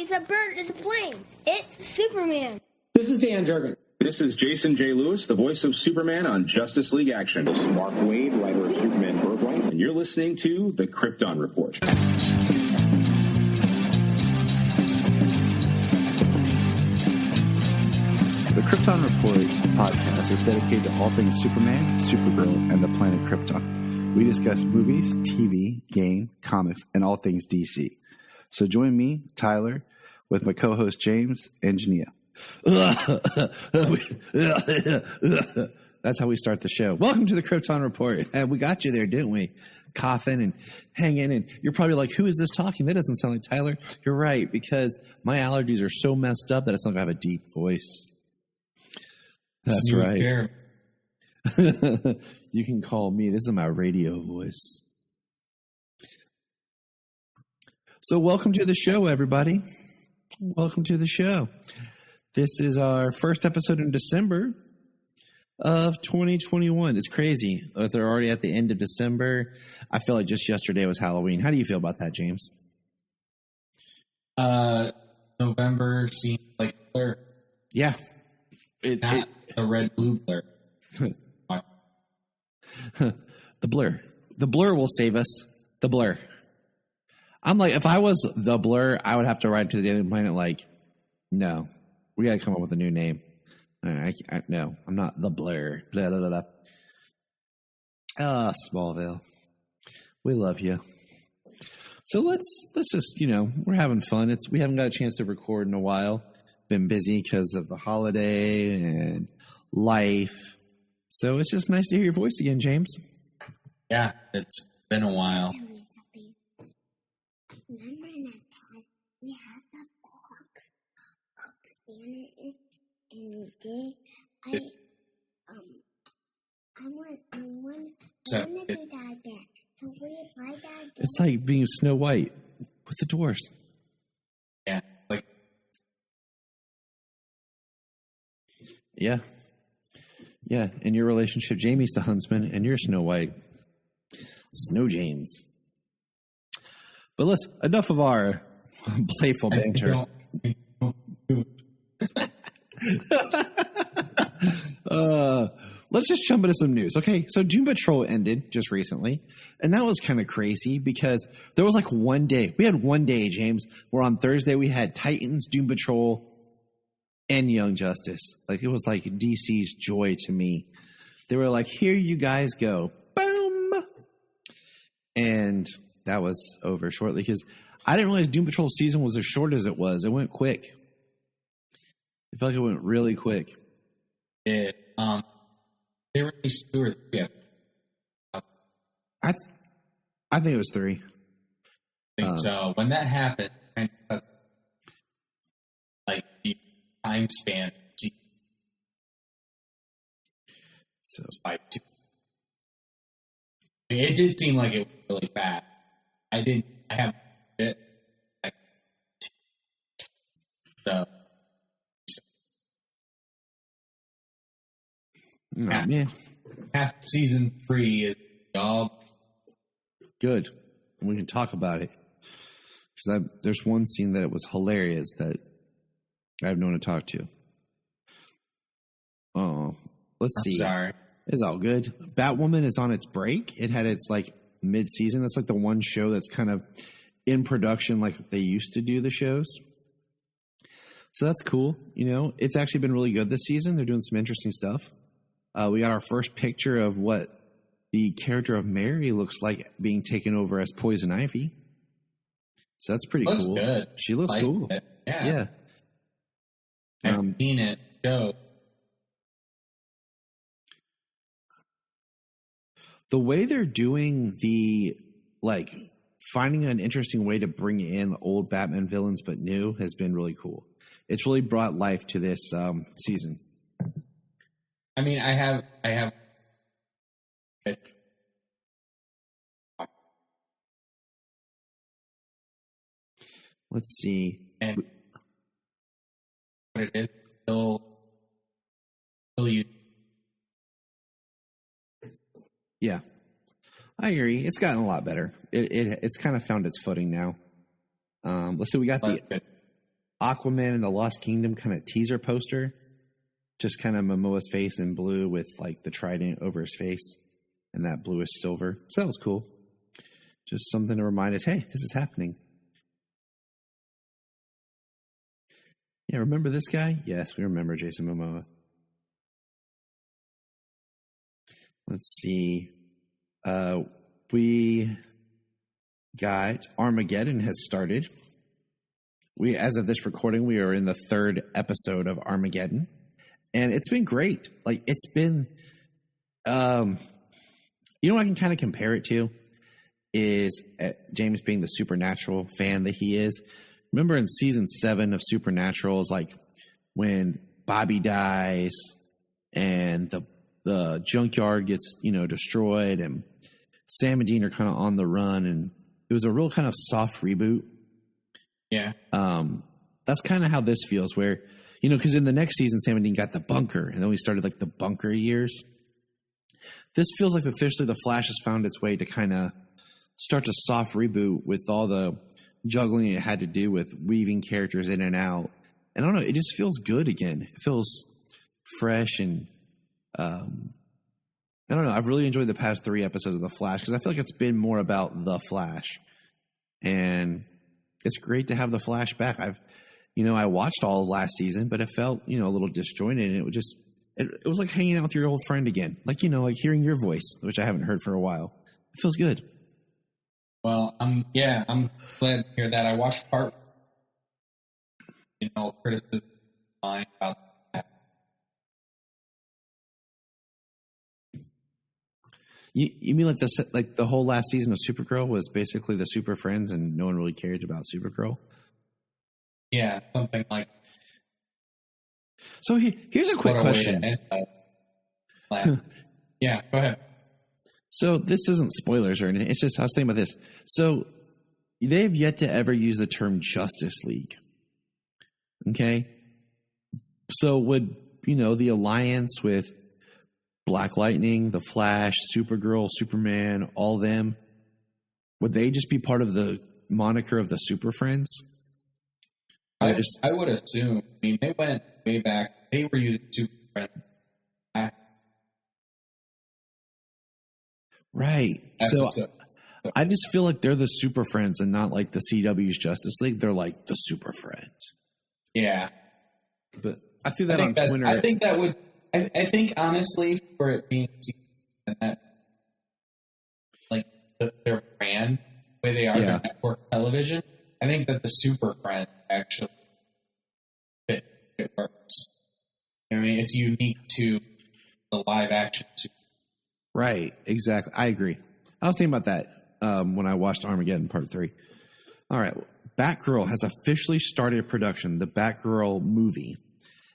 It's a bird. It's a plane. It's Superman. This is Dan Jurgen. This is Jason J. Lewis, the voice of Superman on Justice League Action. This is Mark Wade, writer of Superman Birthright, and you're listening to the Krypton Report. The Krypton Report podcast is dedicated to all things Superman, Supergirl, and the planet Krypton. We discuss movies, TV, game, comics, and all things DC. So join me, Tyler, with my co-host James and Jania. That's how we start the show. Welcome to the Krypton Report. We got you there, didn't we? Coughing and hanging, and you're probably like, who is this talking? That doesn't sound like Tyler. You're right, because my allergies are so messed up that it's not going to have a deep voice. That's right. You can call me. This is my radio voice. So welcome to the show, everybody. Welcome to the show. This is our first episode in December of 2021. It's crazy. They're already at the end of December. I feel like just yesterday was Halloween. How do you feel about that, James? November seems like a blur. Yeah. Not a red-blue blur. The blur. The blur will save us. The blur. I'm like, if I was the blur, I would have to write to the Daily Planet like, no, we got to come up with a new name. No, I'm not the blur. Blah, blah, blah, blah. Smallville. We love you. So let's just, we're having fun. We haven't got a chance to record in a while. Been busy because of the holiday and life. So it's just nice to hear your voice again, James. Yeah, it's been a while. Remember that time we had that box upstairs and we did? I want to do that again. So we buy that again. It's like being Snow White with the dwarfs. Yeah, like. Yeah. Yeah, in your relationship, Jamie's the huntsman, and you're Snow White. Snow James. But listen, enough of our playful banter. Let's just jump into some news. Okay, so Doom Patrol ended just recently, and that was kind of crazy because there was like one day. We had one day, James, where on Thursday we had Titans, Doom Patrol, and Young Justice. Like, it was like DC's joy to me. They were like, here you guys go. Boom! And that was over shortly because I didn't realize Doom Patrol season was as short as it was. It went quick. I felt like it went really quick. Yeah. They released 2 or 3 episodes. I think it was 3. I think so. When that happened, kind of, like the time span. So it did seem like it was really bad. I haven't it. So. Yeah. Half season 3 is all good. We can talk about it. Because there's one scene that it was hilarious that I have no one to talk to. Oh, let's see. Sorry. It's all good. Batwoman is on its break. It had its like mid-season. That's like the one show that's kind of in production like they used to do the shows. So that's cool. It's actually been really good this season. They're doing some interesting stuff. We got our first picture of what the character of Mary looks like being taken over as Poison Ivy. So that's pretty looks cool. Good. She looks cool. It. Yeah. I've seen it. Go. The way they're doing finding an interesting way to bring in old Batman villains but new has been really cool. It's really brought life to this season. I mean, I have. Let's see. And what it is still you. Yeah, I agree. It's gotten a lot better. It's kind of found its footing now. Let's see. We got Aquaman and the Lost Kingdom kind of teaser poster. Just kind of Momoa's face in blue with like the trident over his face and that bluish silver. So that was cool. Just something to remind us, hey, this is happening. Yeah, remember this guy? Yes, we remember Jason Momoa. Let's see. We got Armageddon has started. As of this recording, we are in the 3rd episode of Armageddon. And it's been great. Like, it's been, you know what I can kind of compare it to? Is James being the Supernatural fan that he is. Remember in season 7 of Supernatural, is like when Bobby dies and the junkyard gets, destroyed, and Sam and Dean are kind of on the run, and it was a real kind of soft reboot. Yeah. That's kind of how this feels, where, because in the next season, Sam and Dean got the bunker, and then we started like the bunker years. This feels like officially the Flash has found its way to kind of start a soft reboot with all the juggling it had to do with weaving characters in and out. And I don't know, it just feels good again. It feels fresh, and I don't know. I've really enjoyed the past 3 episodes of The Flash because I feel like it's been more about The Flash. And it's great to have The Flash back. I watched all of last season, but it felt, a little disjointed, and it was just, it was like hanging out with your old friend again. Like, like hearing your voice, which I haven't heard for a while. It feels good. Well, I'm glad to hear that. I watched part, criticism mine about that. You mean like the whole last season of Supergirl was basically the Super Friends, and no one really cared about Supergirl? Yeah, something like. So here's a quick question. Yeah, go ahead. So this isn't spoilers or anything. It's just I was thinking about this. So they've yet to ever use the term Justice League. Okay. So would, the alliance with Black Lightning, the Flash, Supergirl, Superman, all them, would they just be part of the moniker of the Super Friends? I would assume. I mean, they went way back. They were using Super Friends. Right. So I just feel like they're the Super Friends and not like the CW's Justice League. They're like the Super Friends. Yeah. But I threw that on Twitter. I think that would. I think honestly, for it being that, like their brand, the way they are, their network television, I think that the Super Friends actually it works. I mean, it's unique to the live action. Right, exactly. I agree. I was thinking about that when I watched Armageddon Part 3. All right, Batgirl has officially started production. The Batgirl movie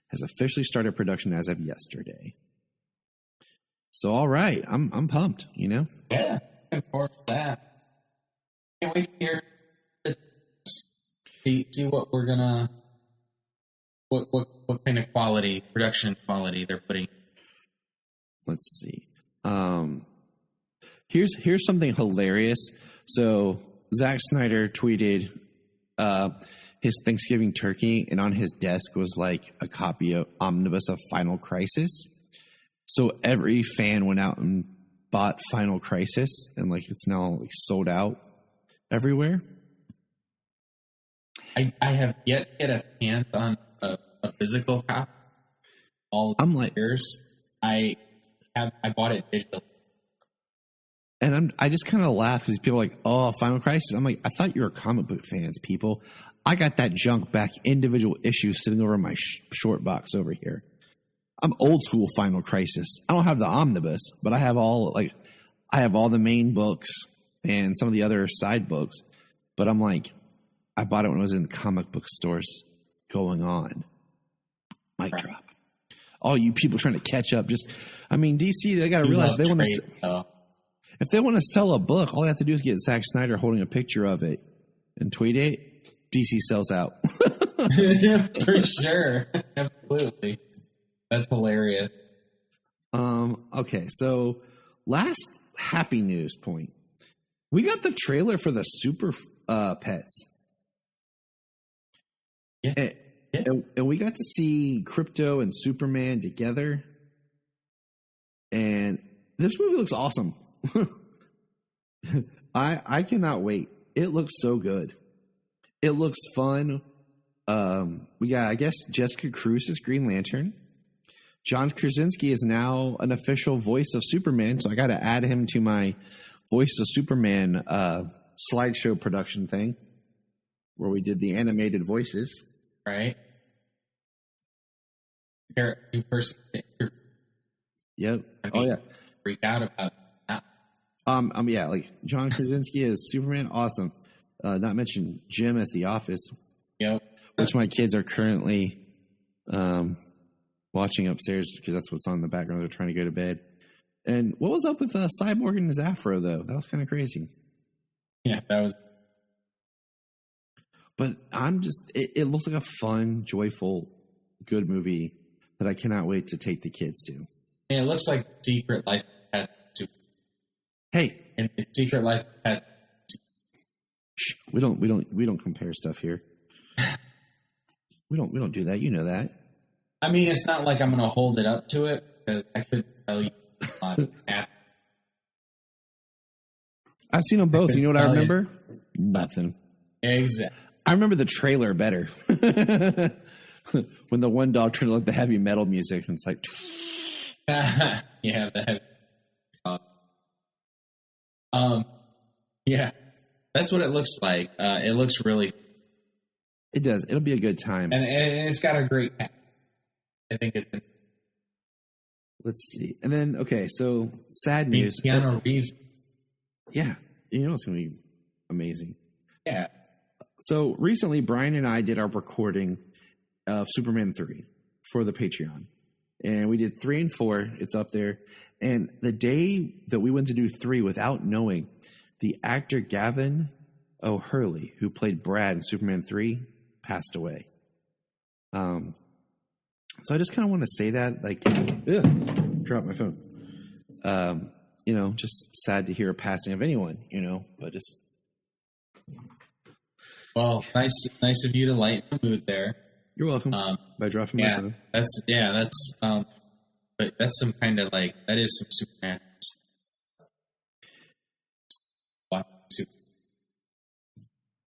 has officially started production as of yesterday. So, all right, I'm pumped. Yeah, looking forward to that. Can't wait to hear. See what we're gonna. What kind of quality, production quality they're putting. Let's see. Here's something hilarious. So Zack Snyder tweeted his Thanksgiving turkey, and on his desk was like a copy of omnibus of Final Crisis. So every fan went out and bought Final Crisis, and like it's now like sold out everywhere. I have yet to get a hands on a physical copy. I'm like, years I bought it digitally. And I just kind of laugh because people are like, oh, Final Crisis. I'm like, I thought you were comic book fans, people. I got that junk back, individual issues sitting over my short box over here. I'm old school Final Crisis. I don't have the omnibus, but I have all the main books and some of the other side books. But I'm like, I bought it when I was in the comic book stores going on. Mic drop. All you people trying to catch up. DC, they got to realize they want to. If they want to sell a book, all they have to do is get Zack Snyder holding a picture of it and tweet it. DC sells out. For sure. Absolutely. That's hilarious. Okay, so last happy news point. We got the trailer for the Super Pets. Yeah. And we got to see Krypto and Superman together. And this movie looks awesome. I cannot wait. It looks so good. It looks fun. We got, I guess, Jessica Cruz is Green Lantern. John Krasinski is now an official voice of Superman, so I got to add him to my Voice of Superman slideshow production thing, where we did the animated voices. Right. New person. Yep. Oh yeah. Freak out about that. Yeah, like John Krasinski as Superman, awesome. Not mention Jim as The Office. Yep. Which my kids are currently watching upstairs because that's what's on in the background. They're trying to go to bed. And what was up with Cyborg and his afro, though? That was kind of crazy. Yeah, that was. But it looks like a fun, joyful, good movie that I cannot wait to take the kids to. Yeah, it looks like Secret Life of Pets. Hey, and Secret Life of Pets. Shh, we don't compare stuff here. We don't do that. You know that. I mean, it's not like I'm going to hold it up to it because I could tell you. I've seen them both. You know what I remember? Nothing. Exactly. I remember the trailer better. When the one dog turned to like the heavy metal music, and it's like, yeah, the heavy. Yeah, that's what it looks like. It looks really. It does. It'll be a good time, and it's got a great. I think it's. Let's see, and then okay, so sad news. Keanu Reeves. Yeah, you know it's gonna be amazing. Yeah. So recently, Brian and I did our recording of Superman 3 for the Patreon. And we did 3 and 4. It's up there. And the day that we went to do 3 without knowing, the actor Gavin O'Hurley, who played Brad in Superman 3, passed away. So I just kind of want to say that, like, drop my phone. Just sad to hear a passing of anyone, but just. Well, nice of you to lighten the mood there. You're welcome. By dropping my phone. But that's some kind of like, that is some Superman.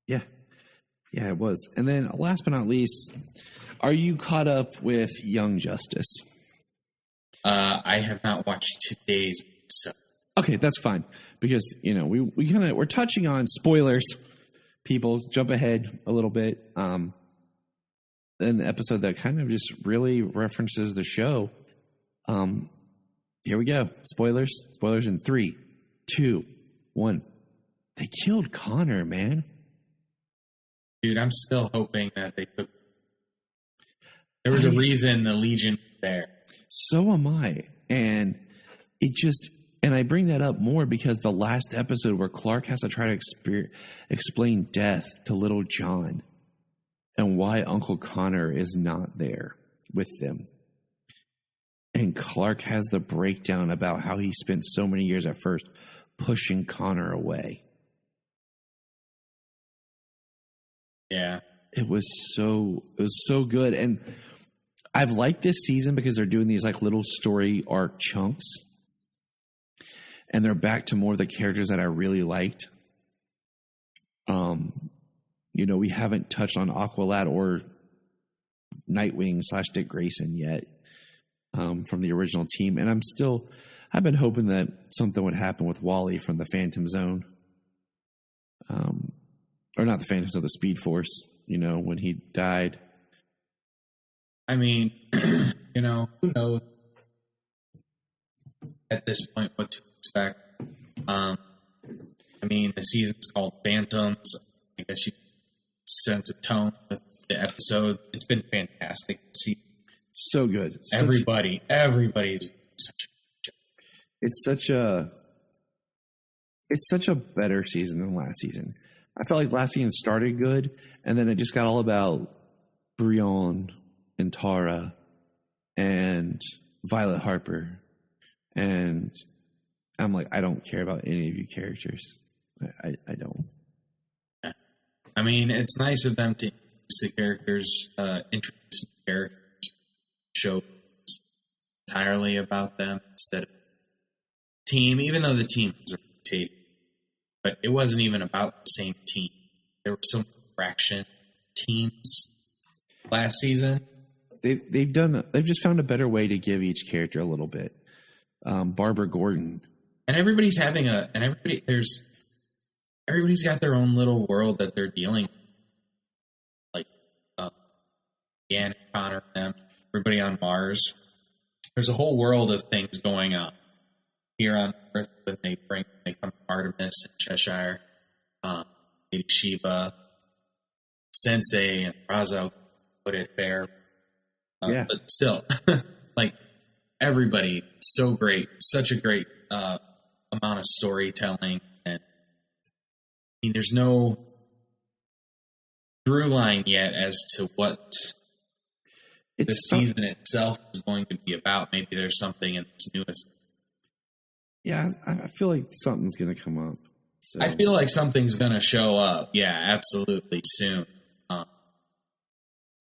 Yeah, it was. And then last but not least, are you caught up with Young Justice? I have not watched today's episode. Okay, that's fine because we're touching on spoilers. People, jump ahead a little bit. An episode that kind of just really references the show. Here we go. Spoilers in 3, 2, 1. They killed Connor, man. Dude, I'm still hoping that they took. There was a reason the Legion was there. So am I. And I bring that up more because the last episode where Clark has to try to explain death to little John and why Uncle Connor is not there with them. And Clark has the breakdown about how he spent so many years at first pushing Connor away. Yeah. It was so good. And I've liked this season because they're doing these like little story arc chunks. And they're back to more of the characters that I really liked. We haven't touched on Aqualad or Nightwing / Dick Grayson yet from the original team. And I've been hoping that something would happen with Wally from the Phantom Zone. Or not the Phantom Zone, the Speed Force, when he died. I mean, who knows at this point what to expect. The season's called Phantoms. I guess you sense a tone with the episode. It's been fantastic to see. So good. Everybody's such It's such a better season than last season. I felt like last season started good, and then it just got all about Brion and Tara and Violet Harper. And I'm like, I don't care about any of you characters. I don't. I mean, it's nice of them to the characters, introduce new characters, show entirely about them instead of team, even though the team was rotating. But it wasn't even about the same team. There were so many fraction teams last season. They've just found a better way to give each character a little bit. Barbara Gordon. And everybody's got their own little world that they're dealing with. Like Deanna, Connor, them, everybody on Mars. There's a whole world of things going on here on Earth when they come to Artemis and Cheshire, Lady Shiva, Sensei, and Razo put it fair. Yeah. But still, like everybody, so great, such a great amount of storytelling, and I mean, there's no through line yet as to what the season itself is going to be about. Maybe there's something in this newest. Yeah, I feel like something's going to come up. So. I feel like something's going to show up. Yeah, absolutely soon.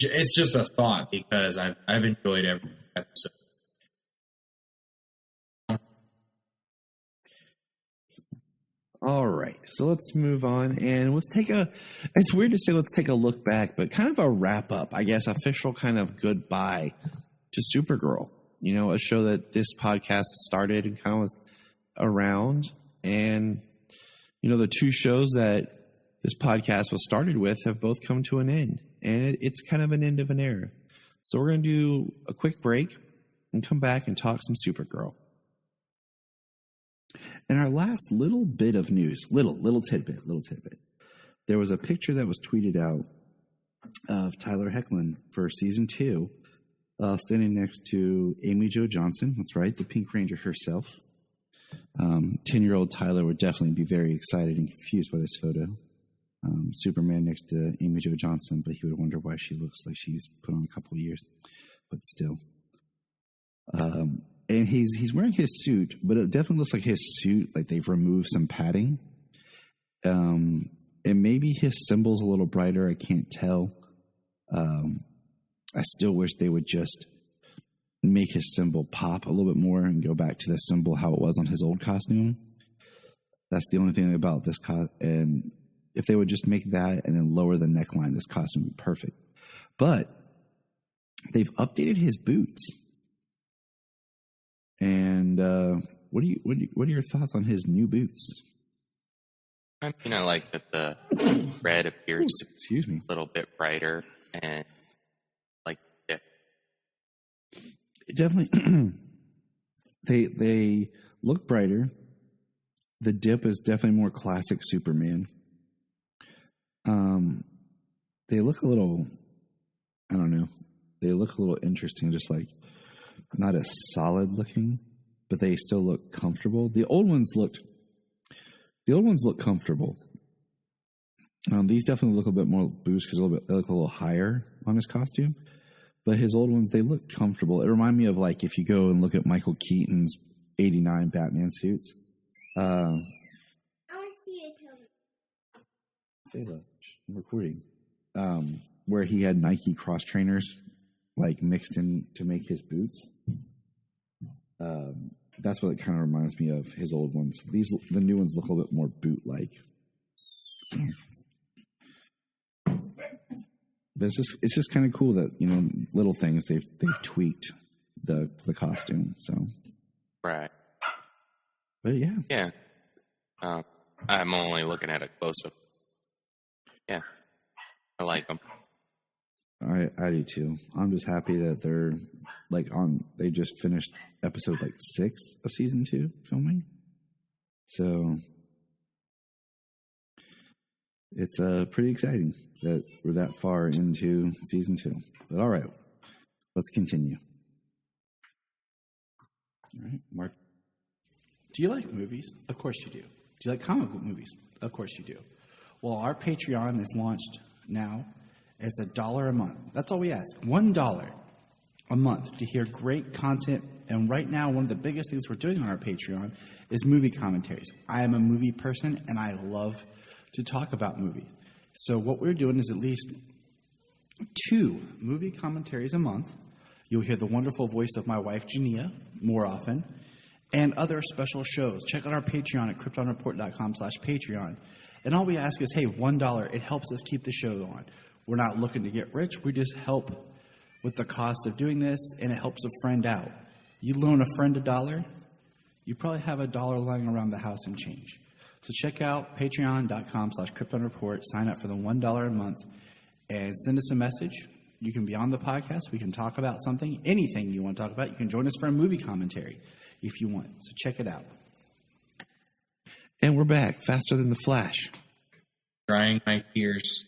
It's just a thought because I've enjoyed every episode. All right, so let's move on and it's weird to say let's take a look back, but kind of a wrap up, I guess, official kind of goodbye to Supergirl. You know, a show that this podcast started and kind of was around, and you know, the two shows that this podcast was started with have both come to an end, and it's kind of an end of an era. So we're going to do a quick break and come back and talk some Supergirl. And our last little bit of news, little tidbit. There was a picture that was tweeted out of Tyler Hoechlin for season 2, standing next to Amy Jo Johnson. That's right, the Pink Ranger herself. 10-year-old Tyler would definitely be very excited and confused by this photo. Superman next to Amy Jo Johnson, but he would wonder why she looks like she's put on a couple of years. But still. And he's wearing his suit, but it definitely looks like his suit, like they've removed some padding. And maybe his symbol's a little brighter. I can't tell. I still wish they would just make his symbol pop a little bit more and go back to the symbol how it was on his old costume. That's the only thing about this and if they would just make that and then lower the neckline, this costume would be perfect. But they've updated his boots. And what are your thoughts on his new boots? I mean, I like that the red appears to be a little bit brighter, and like it. Definitely, they look brighter. The dip is definitely more classic Superman. They look a little, I don't know. They look a little interesting, just like not as solid looking, but they still look comfortable. The old ones look comfortable. These definitely look a bit more boost because they look a little higher on his costume. But his old ones, they look comfortable. It reminded me of like if you go and look at Michael Keaton's '89 Batman suits. I want to see you tell me. Say that. I'm recording. Where he had Nike cross trainers like mixed in to make his boots. That's what it kind of reminds me of, his old ones. The new ones look a little bit more boot-like. So. But it's just kind of cool that, you know, little things they've tweaked the costume. So Right. But yeah. Yeah. I'm only looking at a close-up. Yeah. I like them. I do too. I'm just happy that they're they just finished episode 6 of season 2 filming. So it's pretty exciting that we're that far into season 2. But all right, let's continue. All right, Mark. Do you like movies? Of course you do. Do you like comic book movies? Of course you do. Well, our Patreon is launched now. It's $1 a month. That's all we ask. $1 a month to hear great content. And right now, one of the biggest things we're doing on our Patreon is movie commentaries. I am a movie person, and I love to talk about movies. So what we're doing is at least 2 movie commentaries a month. You'll hear the wonderful voice of my wife, Jania, more often, and other special shows. Check out our Patreon at KryptonReport.com/Patreon. And all we ask is, hey, $1, it helps us keep the show on. We're not looking to get rich. We just help with the cost of doing this, and it helps a friend out. You loan a friend $1, you probably have $1 lying around the house and change. So check out patreon.com/KryptonReport. Sign up for the $1 a month and send us a message. You can be on the podcast. We can talk about something, anything you want to talk about. You can join us for a movie commentary if you want. So check it out. And we're back faster than the Flash. Drying my tears.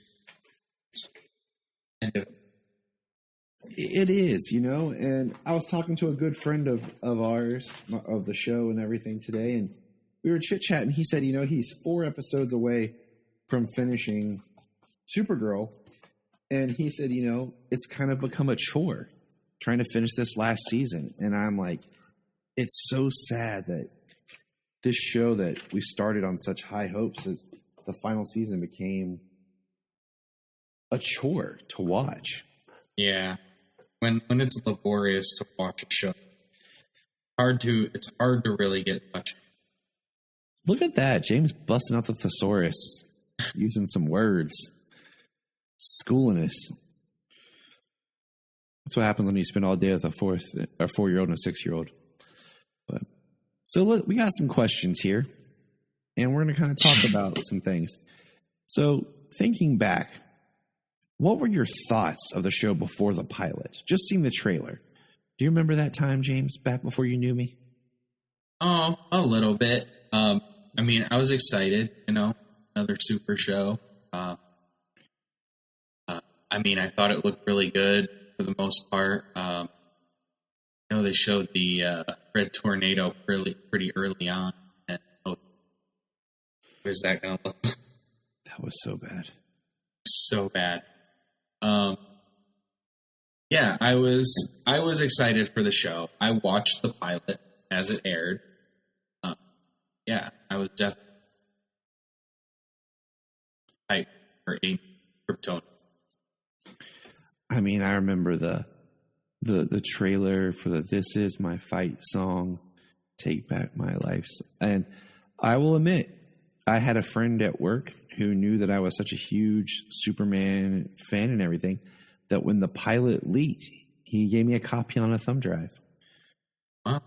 It is, and I was talking to a good friend of ours, of the show and everything today, and we were chit-chatting. He said, he's 4 episodes away from finishing Supergirl, and he said, it's kind of become a chore trying to finish this last season. And I'm like, it's so sad that this show that we started on such high hopes as the final season became a chore to watch. Yeah. When it's laborious to watch a show, it's hard to really get touched. Look at that. James busting out the thesaurus, using some words, schooling us. That's what happens when you spend all day with a 4-year-old and a 6-year-old. But so we got some questions here, and we're going to kind of talk about some things. So thinking back, what were your thoughts of the show before the pilot? Just seeing the trailer. Do you remember that time, James, back before you knew me? Oh, a little bit. I was excited, another super show. I thought it looked really good for the most part. They showed the red tornado pretty early on. And what is that going to look like? That was so bad. So bad. Yeah, I was excited for the show. I watched the pilot as it aired. Yeah, I was definitely hyped for a Krypton. I remember the trailer for the "This Is My Fight" song, "Take Back My Life," and I will admit, I had a friend at work who knew that I was such a huge Superman fan and everything, that when the pilot leaked, he gave me a copy on a thumb drive. Wow.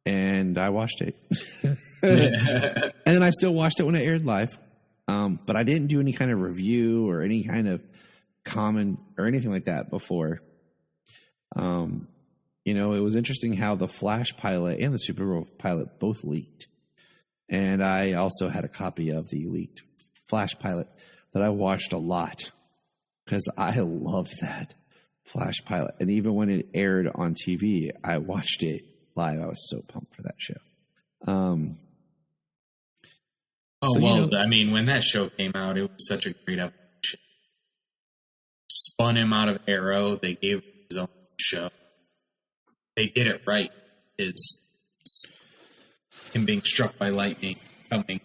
And I watched it. And then I still watched it when it aired live. But I didn't do any kind of review or any kind of comment or anything like that before. It was interesting how the Flash pilot and the Supergirl pilot both leaked. And I also had a copy of the leaked Flash pilot that I watched a lot because I loved that Flash pilot. And even when it aired on TV, I watched it live. I was so pumped for that show. When that show came out, it was such a great evolution. Spun him out of Arrow. They gave him his own show. They did it right. It's him being struck by lightning coming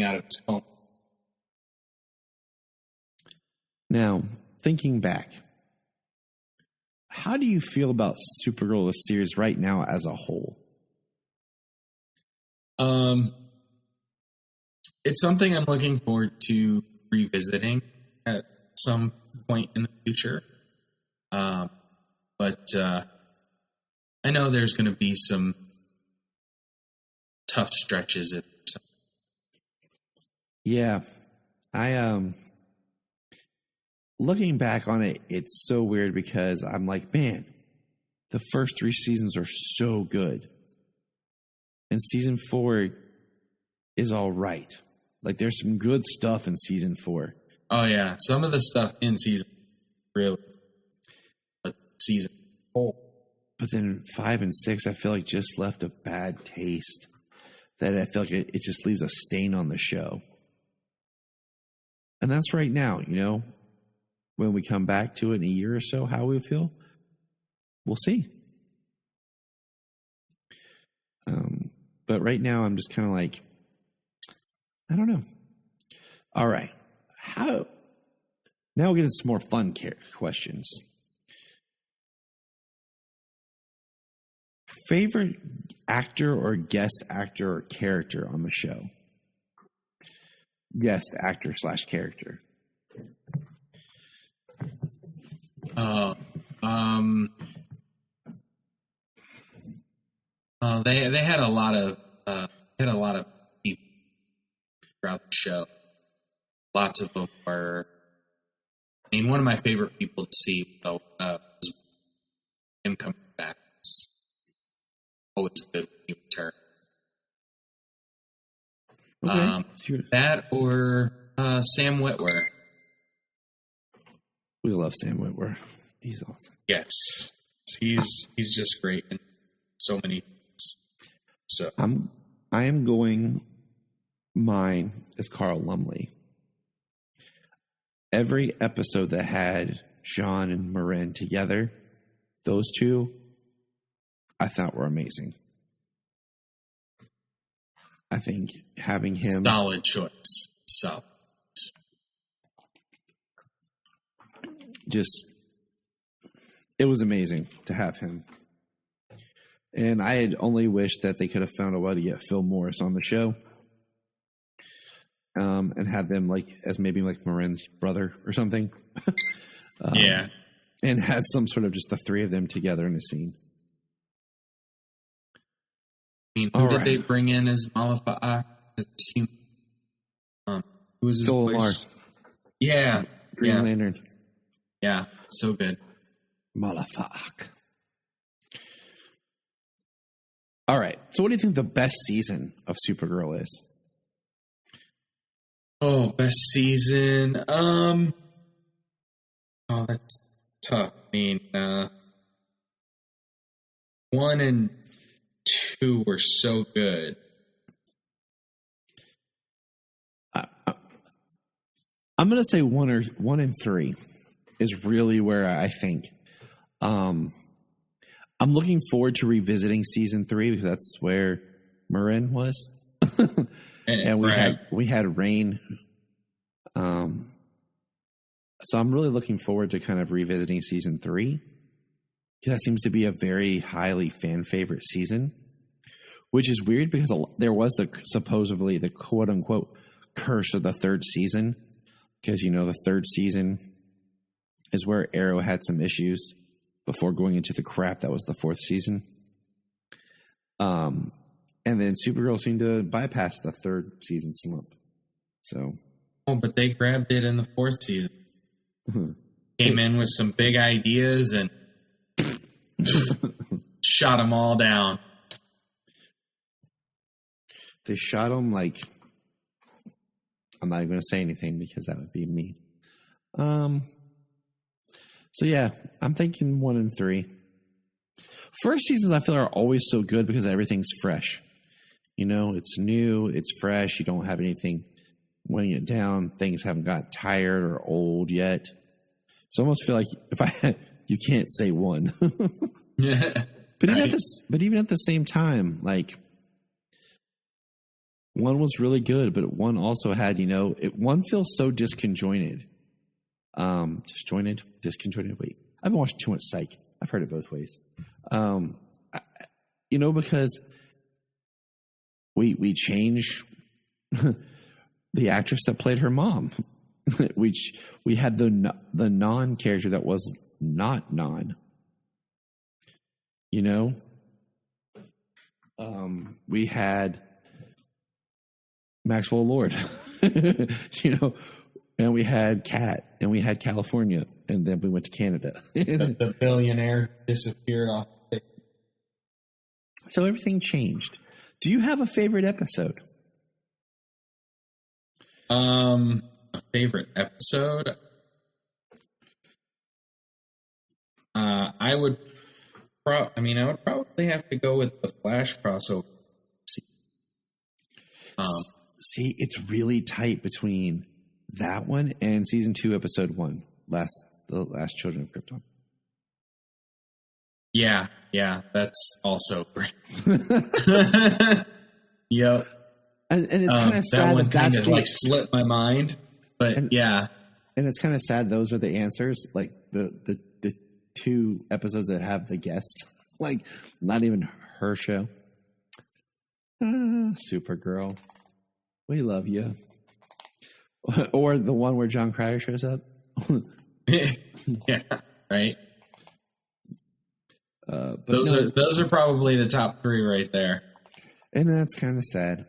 out of his home. Now, thinking back, how do you feel about Supergirl, the series, right now as a whole? It's something I'm looking forward to revisiting at some point in the future. But I know there's going to be some tough stretches. Yeah. Looking back on it, it's so weird because I'm like, man, the first 3 seasons are so good. And season 4 is all right. Like, there's some good stuff in season 4. Oh, yeah. Some of the stuff in season really, but season 4. But then 5 and 6, I feel like just left a bad taste. That I feel like it just leaves a stain on the show. And that's right now, when we come back to it in a year or so, how we feel, we'll see. But right now, I'm just kind of like, I don't know. All right. Now we'll get into some more fun questions. Favorite actor or guest actor or character on the show? Guest actor / character. They had a lot of people throughout the show. Lots of them were. I mean, one of my favorite people to see was him coming back. It's always good when he returns. Okay, that or Sam Witwer. We love Sam Witwer. He's awesome. Yes, he's just great in so many things. So I am going. Mine is Carl Lumley. Every episode that had Sean and Marin together, those two, I thought were amazing. I think having him... Solid choice. Just, it was amazing to have him. And I had only wished that they could have found a way to get Phil Morris on the show. And have them as maybe Marin's brother or something. Yeah. And had some sort of just the three of them together in a scene. I mean, who did they bring in as Malafa'ak? Who was his voice? Yeah. Green Lantern. Yeah, so good. Malafa'ak. All right. So what do you think the best season of Supergirl is? Oh, best season. Oh, that's tough. I mean, 1 and 2 were so good. I'm going to say 1 and 3 is really where I think. I'm looking forward to revisiting season 3 because that's where Marin was. And we had Rain. So I'm really looking forward to kind of revisiting season 3. Because that seems to be a very highly fan favorite season, which is weird because there was supposedly the quote unquote curse of the third season. Because, the third season is where Arrow had some issues before going into the crap that was the fourth season. And then Supergirl seemed to bypass the third season slump. So, but they grabbed it in the fourth season. Came in with some big ideas and shot them all down. They shot them I'm not even going to say anything because that would be mean. So yeah, I'm thinking 1 and 3. First seasons I feel are always so good because everything's fresh. It's new, it's fresh. You don't have anything weighing it down. Things haven't got tired or old yet. So I almost feel like you can't say 1. Yeah. But even at the same time, 1 was really good, but 1 also had, 1 feels so disconjointed. Disconjointed. Wait, I've been watching too much Psych. I've heard it both ways. Because we changed the actress that played her mom. we had the non character that was not non. We had Maxwell Lord, and we had Kat, and we had California, and then we went to Canada. The billionaire disappeared off. So everything changed. Do you have a favorite episode? A favorite episode? I would probably have to go with the Flash crossover. See, it's really tight between that one and season 2, episode 1, the last Children of Krypton. Yeah, that's also great. Yep. And it's kind of sad that one that's kind of slipped my mind, but yeah. And it's kind of sad those are the answers, like the 2 episodes that have the guests, like not even her show. Supergirl, we love you. Or the one where John Cryer shows up. Yeah, right. But those are probably the top 3 right there. And that's kind of sad.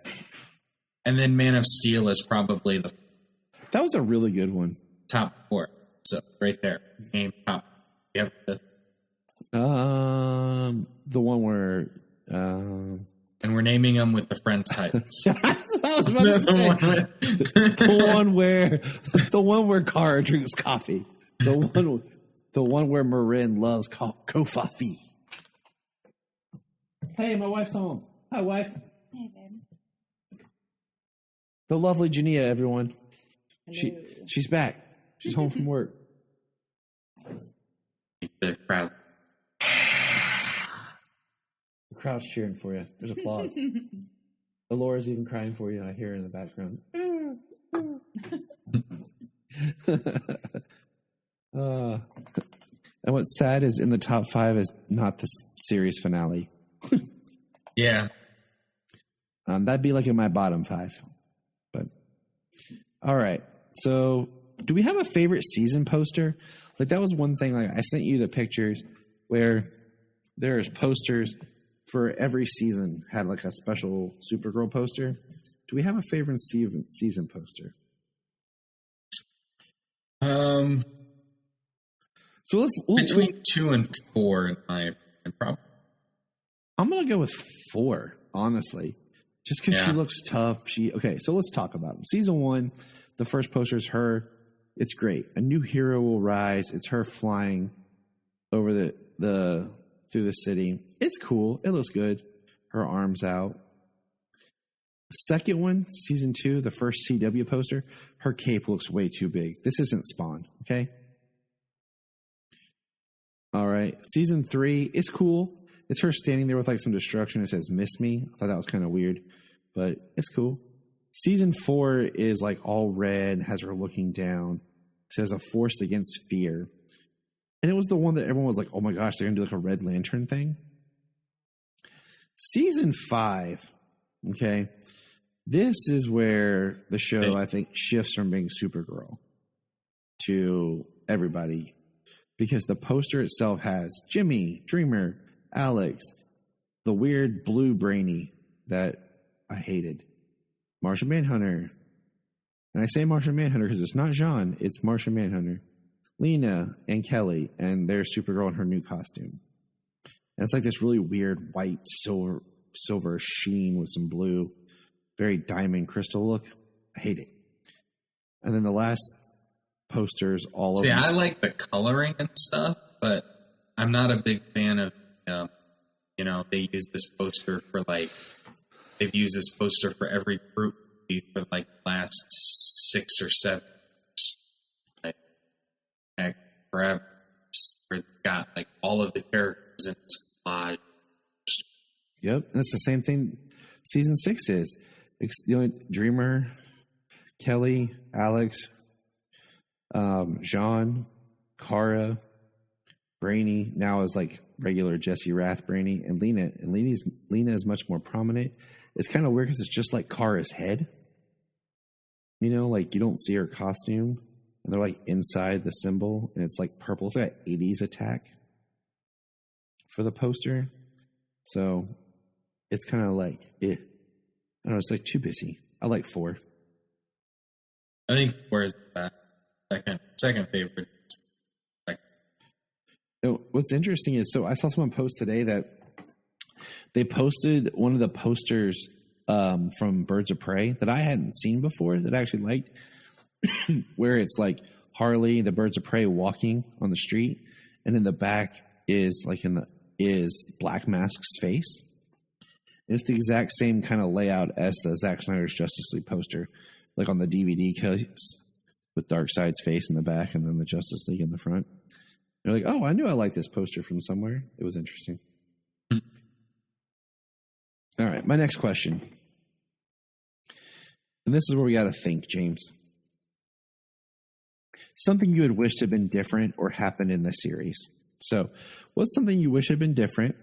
And then Man of Steel is probably that was a really good one. Top 4. So right there, name top. Yep. The one where. And we're naming them with the Friends titles. That's what I was about to say. the one where Kara drinks coffee. The one where Marin loves coffee. Hey, my wife's home. Hi, wife. Hey, babe. The lovely Jania, everyone. She's back. She's home from work. The crowd. The crowd's cheering for you. There's applause. Alora's even crying for you. I hear her in the background. And what's sad is in the top 5 is not the series finale. Yeah. That'd be like in my bottom 5. But all right. So do we have a favorite season poster? Like that was one thing. Like I sent you the pictures where there's posters for every season had like a special Supergirl poster. Do we have a favorite season poster? So let's between 2 and 4 in my opinion. I'm gonna go with 4, honestly, just because she looks tough. So let's talk about them. Season 1, the first poster is her. It's great. A new hero will rise. It's her flying over the through the city. It's cool. It looks good. Her arms out. The second one, season 2, the first CW poster, her cape looks way too big. This isn't Spawn, okay? All right. Season 3, it's cool. It's her standing there with like some destruction. It says "Miss Me." I thought that was kind of weird, but it's cool. Season 4 is like all red, has her looking down. It says "A force against fear." And it was the one that everyone was like, oh my gosh, they're going to do like a Red Lantern thing. Season 5, okay, this is where the show, I think, shifts from being Supergirl to everybody. Because the poster itself has Jimmy, Dreamer, Alex, the weird blue Brainy that I hated, Martian Manhunter. And I say Martian Manhunter because it's not Jean, it's Martian Manhunter. Lena and Kelly, and there's Supergirl in her new costume. And it's like this really weird white silver sheen with some blue, very diamond crystal look. I hate it. And then the last posters all over. See, I like the coloring and stuff, but I'm not a big fan of, they use this poster for they've used this poster for every group for like the last 6 or 7 forever. Where they've got like all of the characters in this collage. Yep, that's the same thing season 6 is. Dreamer, Kelly, Alex, Jean, Kara, Brainy now is like regular Jesse Rath Brainy, and Lena. And Lena is much more prominent. It's kind of weird because it's just like Kara's head. Like you don't see her costume, and they're like inside the symbol, and it's like purple. It's like an 80s attack for the poster. So it's kind of like I don't know. It's like too busy. I like 4. I think 4 is second favorite. What's interesting is, so I saw someone post today that they posted one of the posters from Birds of Prey that I hadn't seen before that I actually liked, where it's like Harley, the Birds of Prey walking on the street, and in the back is Black Mask's face. And it's the exact same kind of layout as the Zack Snyder's Justice League poster, like on the DVD case with Darkseid's face in the back and then the Justice League in the front. They're like, oh, I knew I liked this poster from somewhere. It was interesting. All right, my next question. And this is where we got to think, James. something you had wished had been different or happened in the series. So, what's something you wish had been different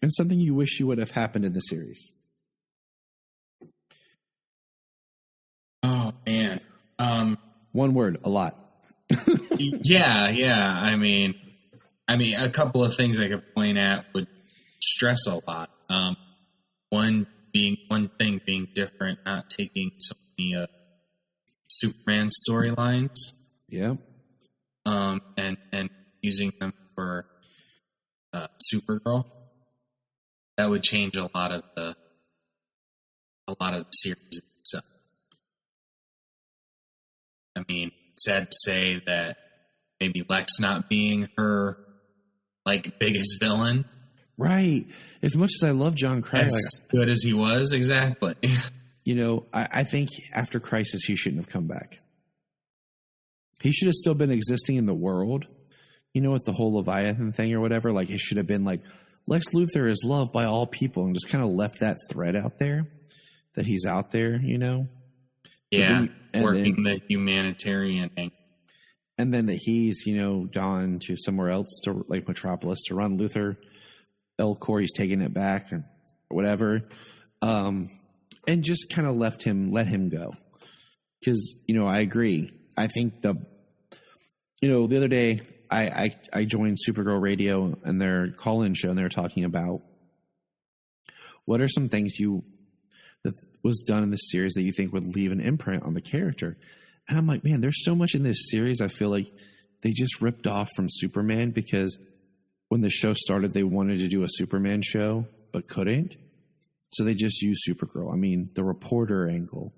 and something you wish you would have happened in the series? Oh man. One word, a lot. Yeah. I mean, a couple of things I could point at would stress a lot. One thing being different, not taking so many Superman storylines. Yeah. And using them for Supergirl. That would change a lot of the series itself. I mean, sad to say that maybe Lex not being her biggest villain. Right. As much as I love John Cryer, as good as he was, exactly. I think after Crisis, he shouldn't have come back. He should have still been existing in the world, with the whole Leviathan thing or whatever. Like, it should have been like, Lex Luthor is loved by all people, and just kind of left that thread out there that he's out there, Yeah, working the humanitarian thing. And then that he's, gone to somewhere else, to like Metropolis, to run Luthor. Elcor, he's taking it back or whatever. And just kind of let him go. Because, I agree. I think the other day I joined Supergirl Radio and their call-in show, and they're talking about what are some things that was done in this series that you think would leave an imprint on the character. And I'm like, man, there's so much in this series I feel like they just ripped off from Superman, because when the show started, they wanted to do a Superman show, but couldn't. So they just used Supergirl. I mean, the reporter angle,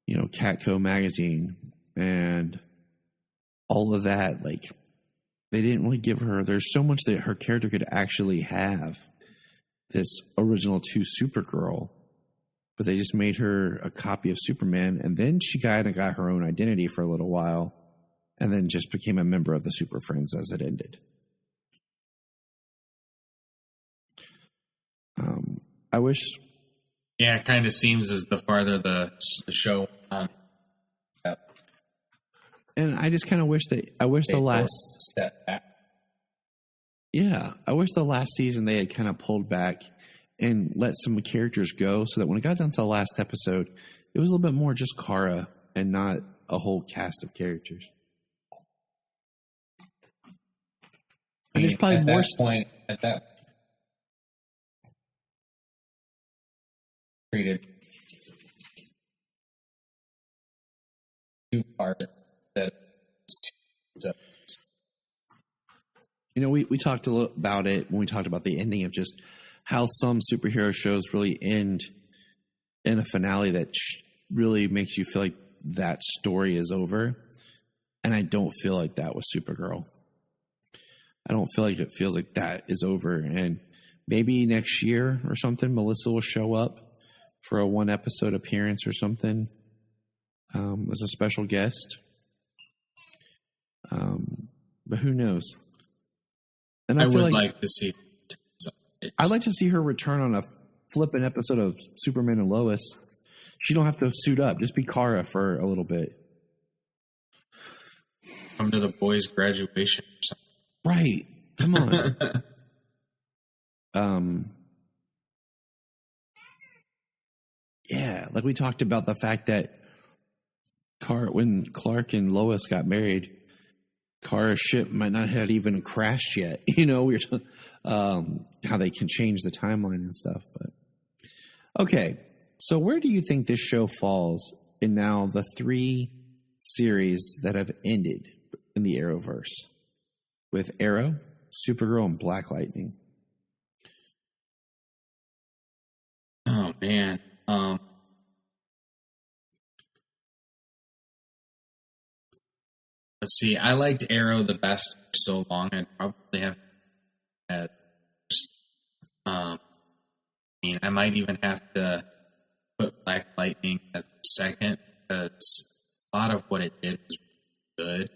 Catco magazine, and all of that. Like, they didn't really give her, there's so much that her character could actually have, this original 2 Supergirl, but they just made her a copy of Superman. And then she got her own identity for a little while, and then just became a member of the Super Friends as it ended. I wish. Yeah, it kind of seems as the farther the show on. And I just kind of wish the last step back. Yeah, I wish the last season they had kind of pulled back and let some characters go, so that when it got down to the last episode, it was a little bit more just Kara and not a whole cast of characters. And there's probably more point at that treated 2 parts that. We talked a little about it when we talked about the ending of just how some superhero shows really end in a finale that really makes you feel like that story is over. And I don't feel like that with Supergirl. I don't feel like it feels like that is over. And maybe next year or something, Melissa will show up for a 1-episode appearance or something as a special guest. But who knows? And I would like to see. I'd like to see her return on a flippin' episode of Superman and Lois. She don't have to suit up. Just be Kara for a little bit. Come to the boys' graduation or something. Right. Come on. Yeah, like we talked about the fact that when Clark and Lois got married, Kara's ship might not have even crashed yet. We were how they can change the timeline and stuff. But okay, so where do you think this show falls in now the 3 series that have ended in the Arrowverse with Arrow, Supergirl, and Black Lightning? Oh man. Let's see. I liked Arrow the best for so long. I'd probably have had. I might even have to put Black Lightning as second, because a lot of what it did was good.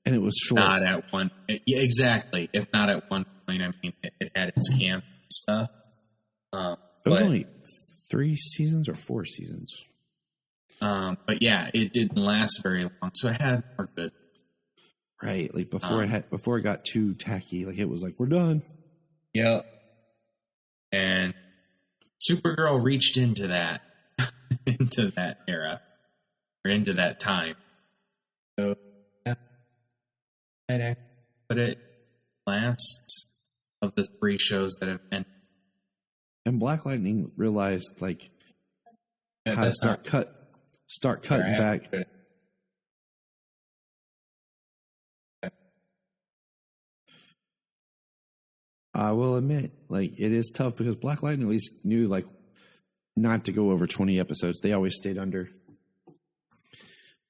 And it was short. Not at one. Yeah, exactly. If not at one point, it had its camp and stuff. It was only 3 seasons or 4 seasons. But yeah, it didn't last very long, so it had more good. Right, like before it got too tacky, like it was like, we're done. Yep. And Supergirl reached into that into that era or into that time. So yeah, but it last of the 3 shows that have been. And Black Lightning realized like how to start cutting back. I will admit, like, it is tough because Black Lightning at least knew, like, not to go over 20 episodes. They always stayed under.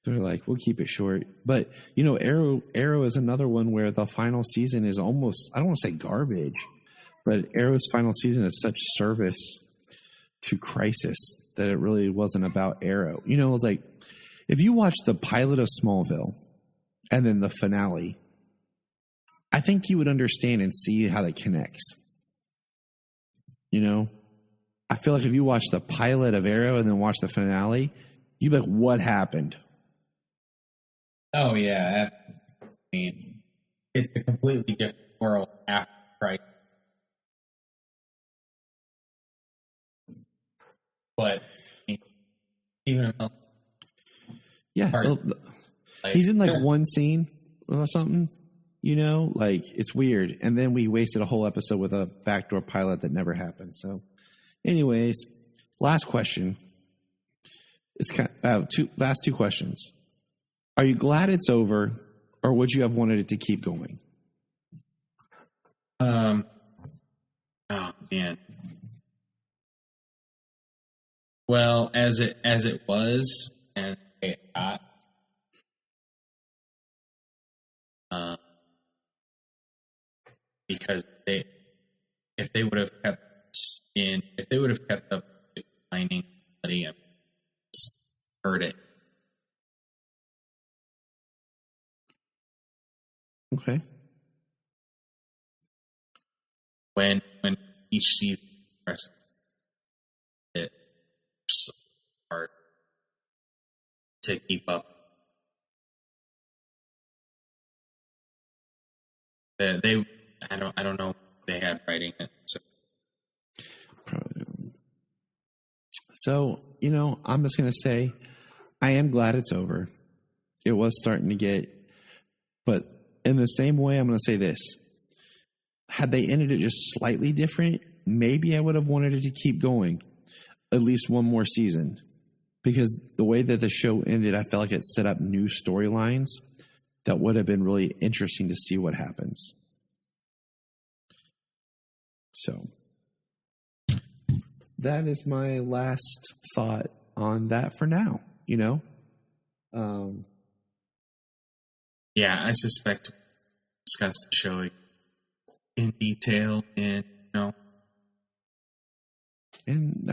They're like, we'll keep it short. But, you know, Arrow is another one where the final season is almost, I don't want to say garbage, but Arrow's final season is such service to Crisis that it really wasn't about Arrow. You know, it's like, if you watch the pilot of Smallville and then the finale, I think you would understand and see how that connects. You know, I feel like if you watch the pilot of Arrow and then watch the finale, you'd be like, what happened? Oh, yeah. I mean, it's a completely different world after Crisis. But even though, yeah, he's in like one scene or something. You know, like, it's weird. And then we wasted a whole episode with a backdoor pilot that never happened. So, anyways, last question. It's kind of, last 2 questions. Are you glad it's over, or would you have wanted it to keep going? Oh, man. Well, as it was, and it got, because if they would have kept up finding somebody and heard it. Okay. When each season it's hard to keep up. I don't know if they had writing it. So, you know, I'm just going to say I am glad it's over. It was starting to get, but in the same way, I'm going to say this. Had they ended it just slightly different, maybe I would have wanted it to keep going at least one more season, because the way that the show ended, I felt like it set up new storylines that would have been really interesting to see what happens. So that is my last thought on that for now, you know? Yeah, I suspect we'll discuss the show in detail in a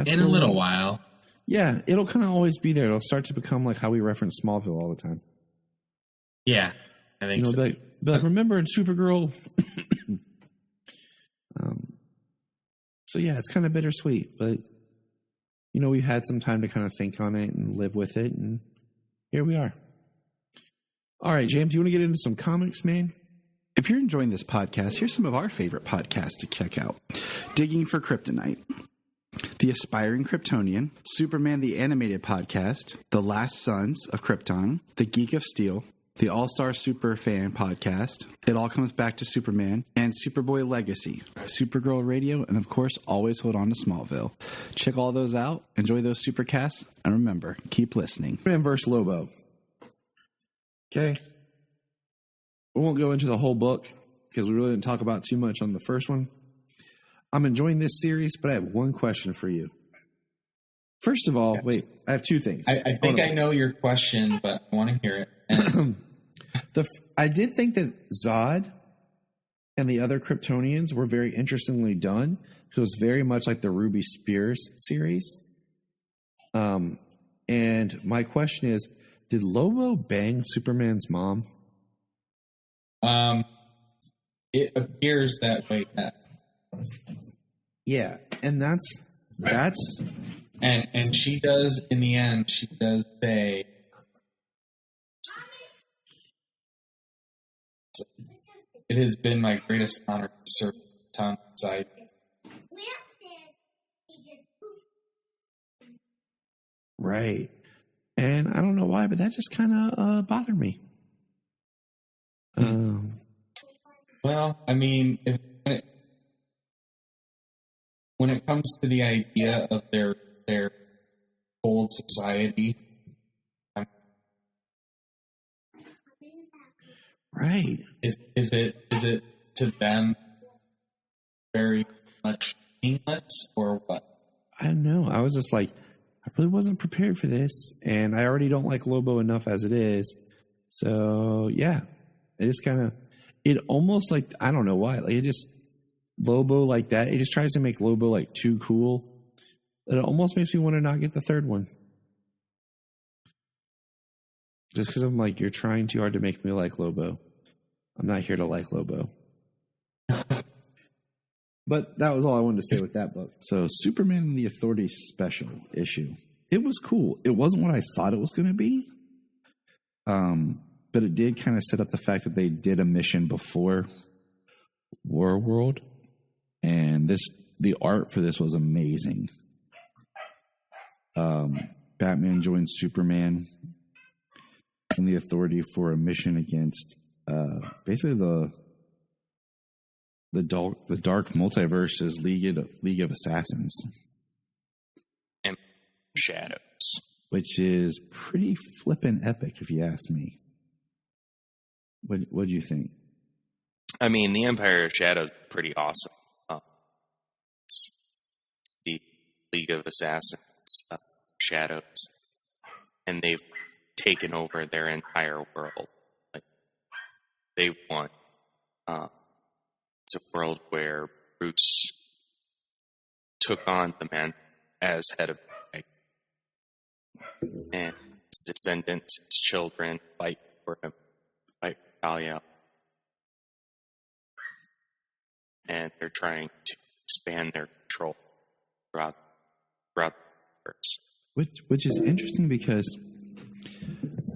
little while. Yeah, it'll kind of always be there. It'll start to become like how we reference Smallville all the time. Yeah, I think so. Be like, remember in Supergirl? So yeah, it's kind of bittersweet, but you know, we've had some time to kind of think on it and live with it, and here we are. All right, James, you want to get into some comics, man? If you're enjoying this podcast, here's some of our favorite podcasts to check out. Digging for Kryptonite, The Aspiring Kryptonian, Superman the Animated Podcast, The Last Sons of Krypton, The Geek of Steel, the All-Star Superfan Podcast, It All Comes Back to Superman, and Superboy Legacy, Supergirl Radio, and of course, always hold on to Smallville. Check all those out, enjoy those supercasts, and remember, keep listening. Superman vs. Lobo. Okay. We won't go into the whole book because we really didn't talk about too much on the first one. I'm enjoying this series, but I have one question for you. First of all, wait, I have 2 things. I think I know your question, but I want to hear it. I did think that Zod and the other Kryptonians were very interestingly done. It was very much like the Ruby Spears series. And my question is, did Lobo bang Superman's mom? It appears that way. Yeah, and that's and she does in the end. She does say, it has been my greatest honor to serve Tom side. Right. And I don't know why, but that just kind of bothered me. Well, I mean, when it comes to the idea of their old society, right? Is it to them very much meaningless or what? I don't know. I was just like, I really wasn't prepared for this, and I already don't like Lobo enough as it is. So yeah, it just kind of, it almost like, I don't know why, like it just, Lobo like that, it just tries to make Lobo like too cool. It almost makes me want to not get the third one. Just because I'm like, you're trying too hard to make me like Lobo. I'm not here to like Lobo. But that was all I wanted to say with that book. So Superman and the Authority special issue. It was cool. It wasn't what I thought it was going to be. But it did kind of set up the fact that they did a mission before War World. And the art for this was amazing. Batman joins Superman and the Authority for a mission against basically the dark multiverse's League of Assassins and Shadows, which is pretty flippin' epic if you ask me. What do you think? I mean, the Empire of Shadows is pretty awesome. It's the League of Assassins, Shadows, and they've taken over their entire world. Like, they've won. It's a world where Bruce took on the man as head of the Empire, and his descendants, his children, fight for him, fight for Callow. And they're trying to expand their control throughout the universe. Which is interesting because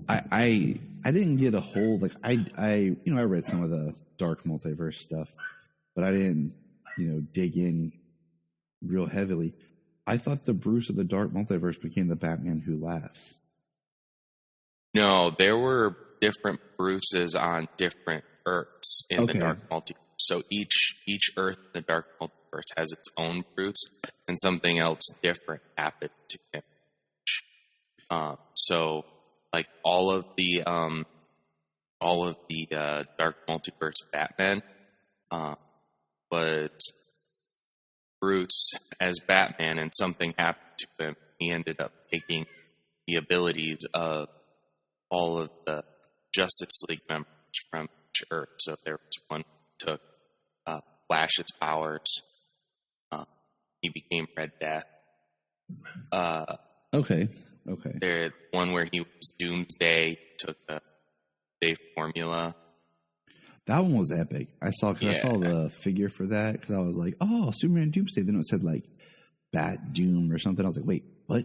I didn't get a whole, like, I read some of the dark multiverse stuff, but I didn't, dig in real heavily. I thought the Bruce of the dark multiverse became the Batman Who Laughs. No, there were different Bruces on different Earths in the dark multiverse. So each Earth in the dark multiverse has its own Bruce, and something else different happened to him. So like all of the dark multiverse Batman, was Bruce as Batman, and something happened to him. He ended up taking the abilities of all of the Justice League members from each Earth. So there was one who took Flash's powers. He became Red Death. Okay. There's one where he was Doomsday, took the Day formula. That one was epic. I saw the figure for that because I was like, oh, Superman Doomsday. Then it said like Bat Doom or something. I was like, wait, what?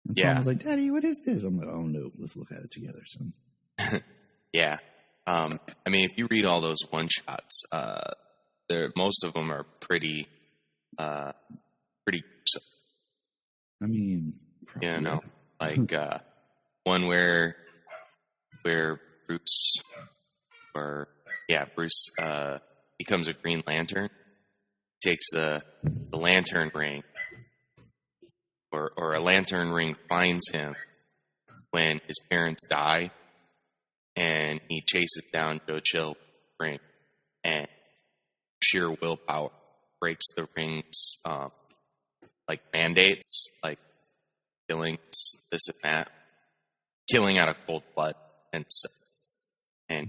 And so I was like, Daddy, what is this? I'm like, oh no, let's look at it together. So yeah. I mean, if you read all those one shots, most of them are pretty gruesome. I mean, probably, like one where Bruce becomes a Green Lantern, takes the lantern ring, or a lantern ring finds him when his parents die, and he chases down Joe Chill ring, and sheer willpower breaks the ring's like mandates, like killing this and that, killing out of cold blood, and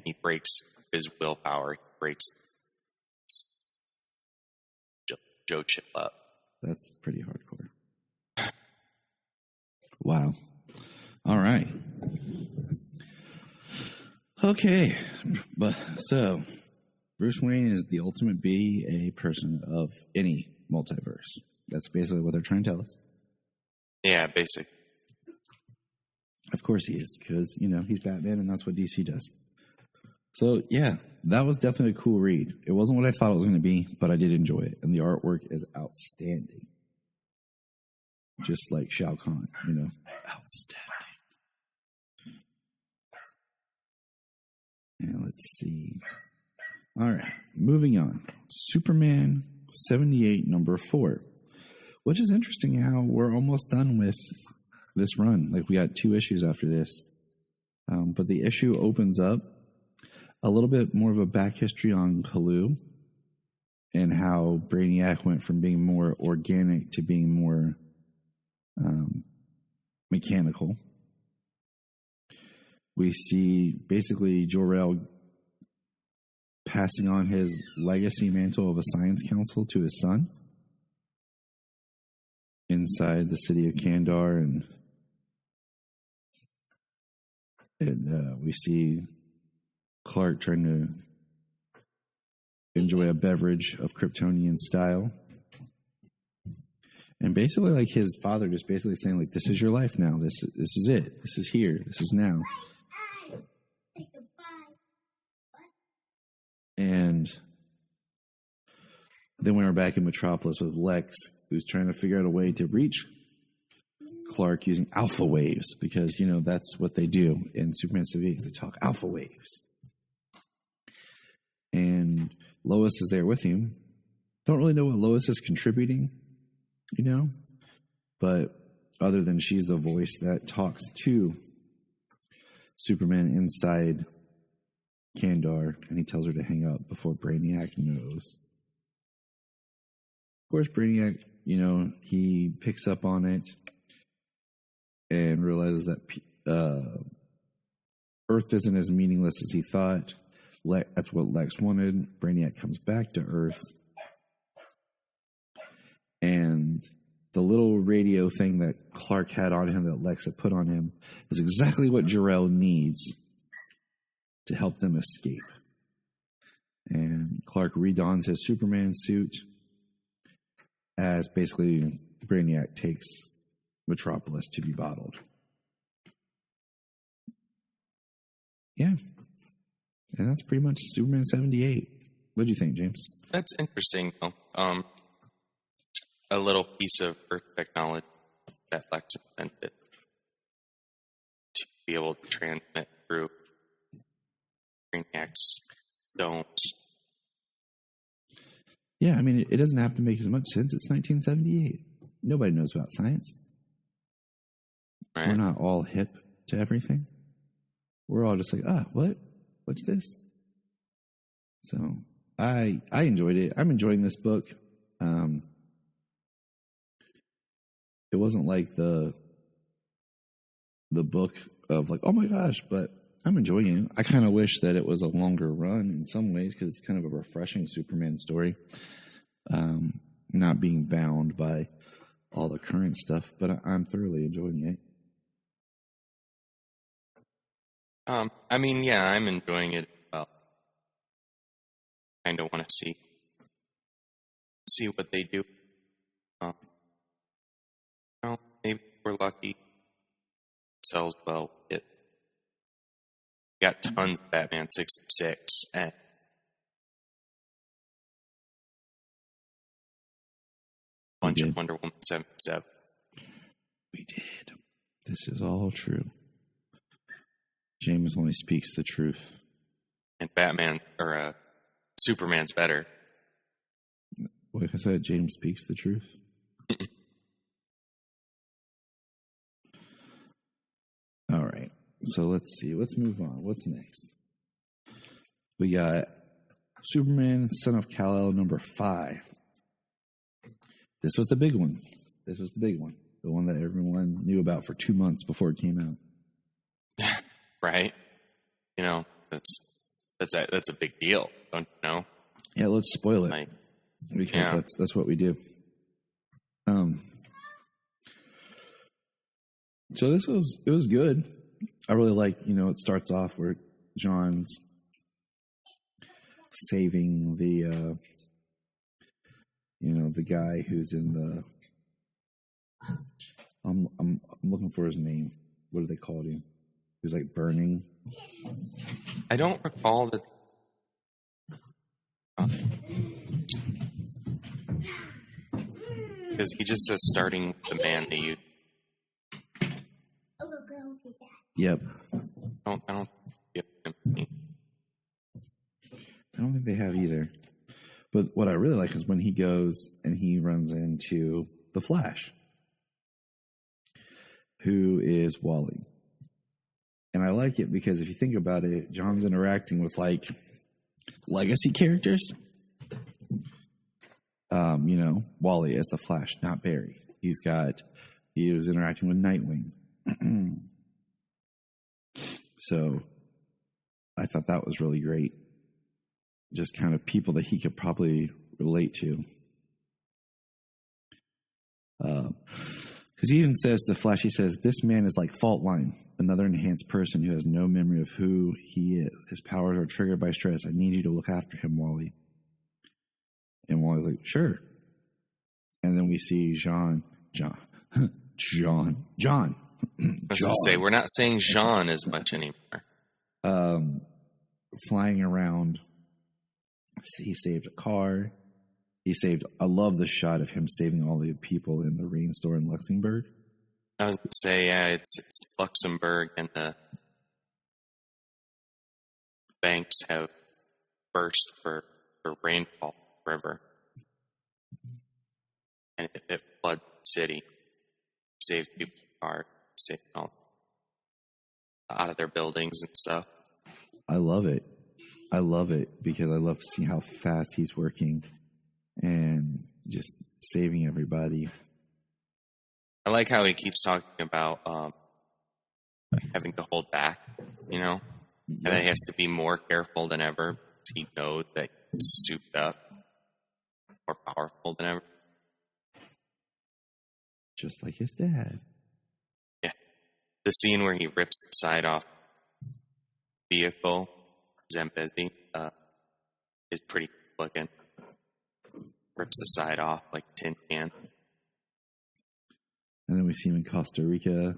he breaks his willpower. He breaks Joe Chill up. That's pretty hardcore. Wow. All right. Okay. But so Bruce Wayne is the ultimate BA person of any multiverse. That's basically what they're trying to tell us. Yeah, basically. Of course he is, because, he's Batman and that's what DC does. So, yeah, that was definitely a cool read. It wasn't what I thought it was going to be, but I did enjoy it. And the artwork is outstanding. Just like Shao Kahn, you know. Outstanding. And let's see. All right, moving on. Superman 78, number 4. Which is interesting how we're almost done with this run. Like, we got 2 issues after this. But the issue opens up a little bit more of a back history on Callow and how Brainiac went from being more organic to being more mechanical. We see basically Jor-El passing on his legacy mantle of a science council to his son inside the city of Kandar, and we see Clark trying to enjoy a beverage of Kryptonian style. And basically, like, his father just basically saying, like, this is your life now. This is it. This is here. This is now. And then we're back in Metropolis with Lex, who's trying to figure out a way to reach Clark using alpha waves, because, you know, that's what they do in Superman 78. They talk alpha waves. And Lois is there with him. Don't really know what Lois is contributing, you know, but other than she's the voice that talks to Superman inside Kandar, and he tells her to hang up before Brainiac knows. Of course, Brainiac, you know, he picks up on it and realizes that Earth isn't as meaningless as he thought. That's what Lex wanted. Brainiac comes back to Earth. And the little radio thing that Clark had on him, that Lex had put on him, is exactly what Jor-El needs to help them escape. And Clark redons his Superman suit as basically Brainiac takes Metropolis to be bottled. Yeah. And that's pretty much Superman 78. What do you think, James? That's interesting, though. A little piece of Earth technology that Lex invented to be able to transmit through Brainiac's domes. Yeah, I mean, it doesn't have to make as much sense. It's 1978. Nobody knows about science. Right. We're not all hip to everything. We're all just like, what? What's this? So I enjoyed it. I'm enjoying this book. It wasn't like the book of like, oh my gosh, but I'm enjoying it. I kind of wish that it was a longer run in some ways, because it's kind of a refreshing Superman story. Not being bound by all the current stuff, but I'm thoroughly enjoying it. I mean, yeah, I'm enjoying it. Kind of want to see what they do. Well, maybe we're lucky. It sells well. It got tons of Batman 66 and a bunch of Wonder Woman 77. We did. This is all true. James only speaks the truth. And Batman, or Superman's better. Like I said, James speaks the truth. All right. So let's see. Let's move on. What's next? We got Superman, Son of Callow, number 5. This was the big one. The one that everyone knew about for 2 months before it came out. Right? You know, that's a big deal, don't you know? Yeah, let's spoil it, because that's what we do. So it was good. I really like, it starts off where John's saving the the guy who's in the I'm looking for his name. What do they call him? Who's like burning I don't recall that. Because he just says starting with the man they use. Yep. I don't think they have either. But what I really like is when he goes and he runs into the Flash, who is Wally. And I like it because if you think about it, John's interacting with like legacy characters. Wally as the Flash, not Barry. He was interacting with Nightwing. So I thought that was really great. Just kind of people that he could probably relate to. Because he even says to Flash, he says, "This man is like Fault Line, another enhanced person who has no memory of who he is. His powers are triggered by stress. I need you to look after him, Wally." And Wally's like, "Sure." And then we see John. I was going to say, we're not saying Jean as much anymore. Flying around. He saved a car. I love the shot of him saving all the people in the rain store in Luxembourg. I was going to say, yeah, it's Luxembourg, and the banks have burst for rainfall river. And it floods the city, saves people's cars, saves all out of their buildings and stuff. I love it because I love seeing how fast he's working and just saving everybody. I like how he keeps talking about having to hold back, and that he has to be more careful than ever because he knows that he's souped up, more powerful than ever. Just like his dad. Yeah. The scene where he rips the side off the vehicle, Zambezi, is pretty looking. Rips the side off like a tin can. And then we see him in Costa Rica,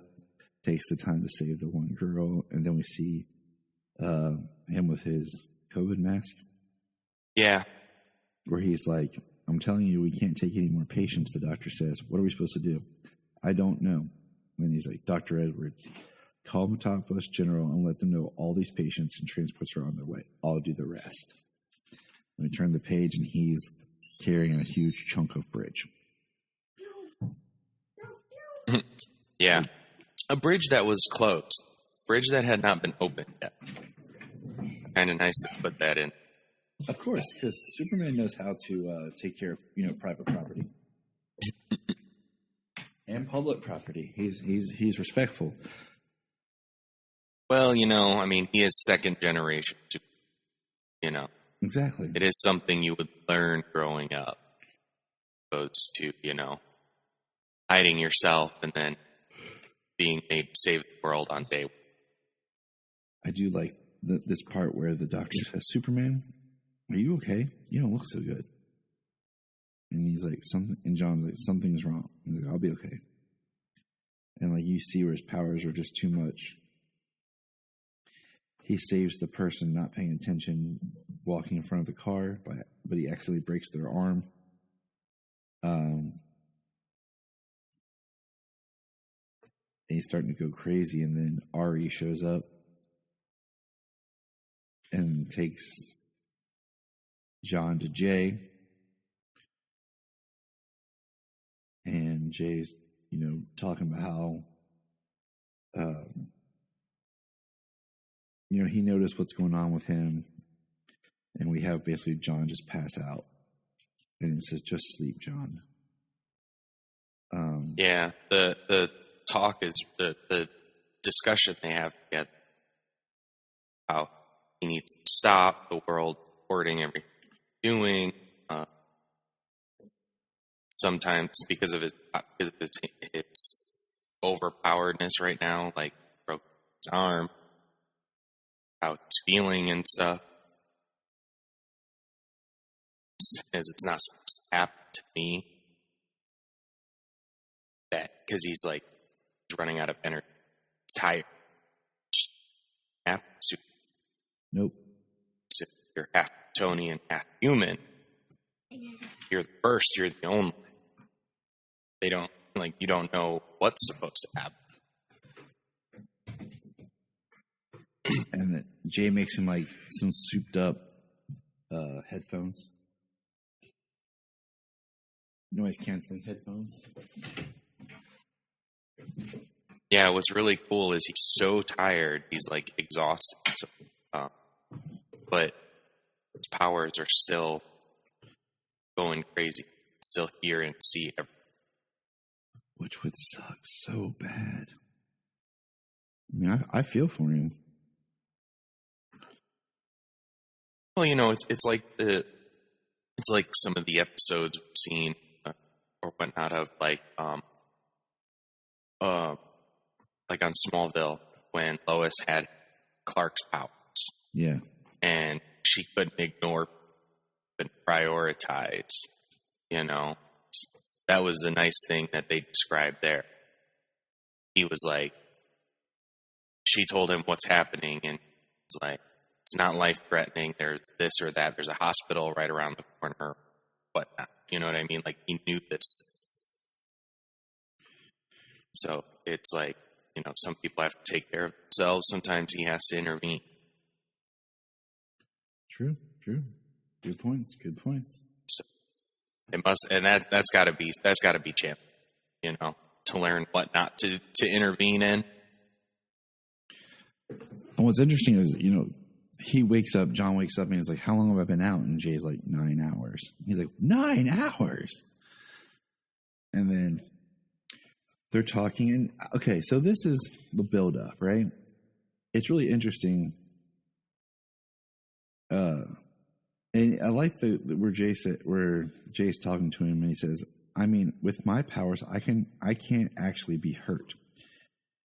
takes the time to save the one girl, and then we see him with his COVID mask. Yeah. Where he's like, "I'm telling you, we can't take any more patients," the doctor says. "What are we supposed to do?" "I don't know." And he's like, "Dr. Edwards, call Metropolis General and let them know all these patients and transports are on their way. I'll do the rest." And we turn the page and he's carrying a huge chunk of bridge. Yeah. A bridge that was closed. Bridge that had not been opened yet. Kind of nice to put that in. Of course, because Superman knows how to take care of, private property. And public property. He's respectful. Well, he is second generation, Exactly. It is something you would learn growing up. Opposed to, hiding yourself and then being made to save the world on day one. I do like this part where the doctor says, "Superman, are you okay? You don't look so good." And he's like, and John's like, "Something's wrong." He's like, "I'll be okay." And like you see where his powers are just too much. He saves the person not paying attention, walking in front of the car, but he accidentally breaks their arm. And he's starting to go crazy, and then Ari shows up and takes John to Jay. And Jay's, talking about how, he noticed what's going on with him. And we have basically John just pass out. And it says, "Just sleep, John." Yeah, the talk is the discussion they have together. How he needs to stop the world reporting everything he's doing. Sometimes because of his overpoweredness right now, like broke his arm, how he's feeling and stuff. As it's not supposed to happen to me. That because he's running out of energy. He's tired. happen to super. Nope. If you're half Kryptonian, half human, you're the first, you're the only. They don't, you don't know what's supposed to happen. And that Jay makes him like some souped up headphones. Noise canceling headphones. Yeah, what's really cool is he's so tired, he's like exhausted. So, but his powers are still going crazy. Still hear and see everything. Which would suck so bad. I mean, I feel for him. Well, it's like some of the episodes we've seen or whatnot of like on Smallville when Lois had Clark's powers. Yeah. And she couldn't ignore but prioritize, That was the nice thing that they described there. He was like, she told him what's happening, and it's like, it's not life-threatening, there's this or that, there's a hospital right around the corner, whatnot. You know what I mean? Like, he knew this. So, it's like, some people have to take care of themselves, sometimes he has to intervene. True. Good points. So, it must, and that's got to be champ, to learn what not to intervene in. And what's interesting is, John wakes up and he's like, how long have I been out? And Jay's like, 9 hours. He's like, 9 hours? And then they're talking. And okay, so this is the build-up, right? It's really interesting. And I like where Jay's talking to him and he says, I mean, with my powers, I can't actually be hurt.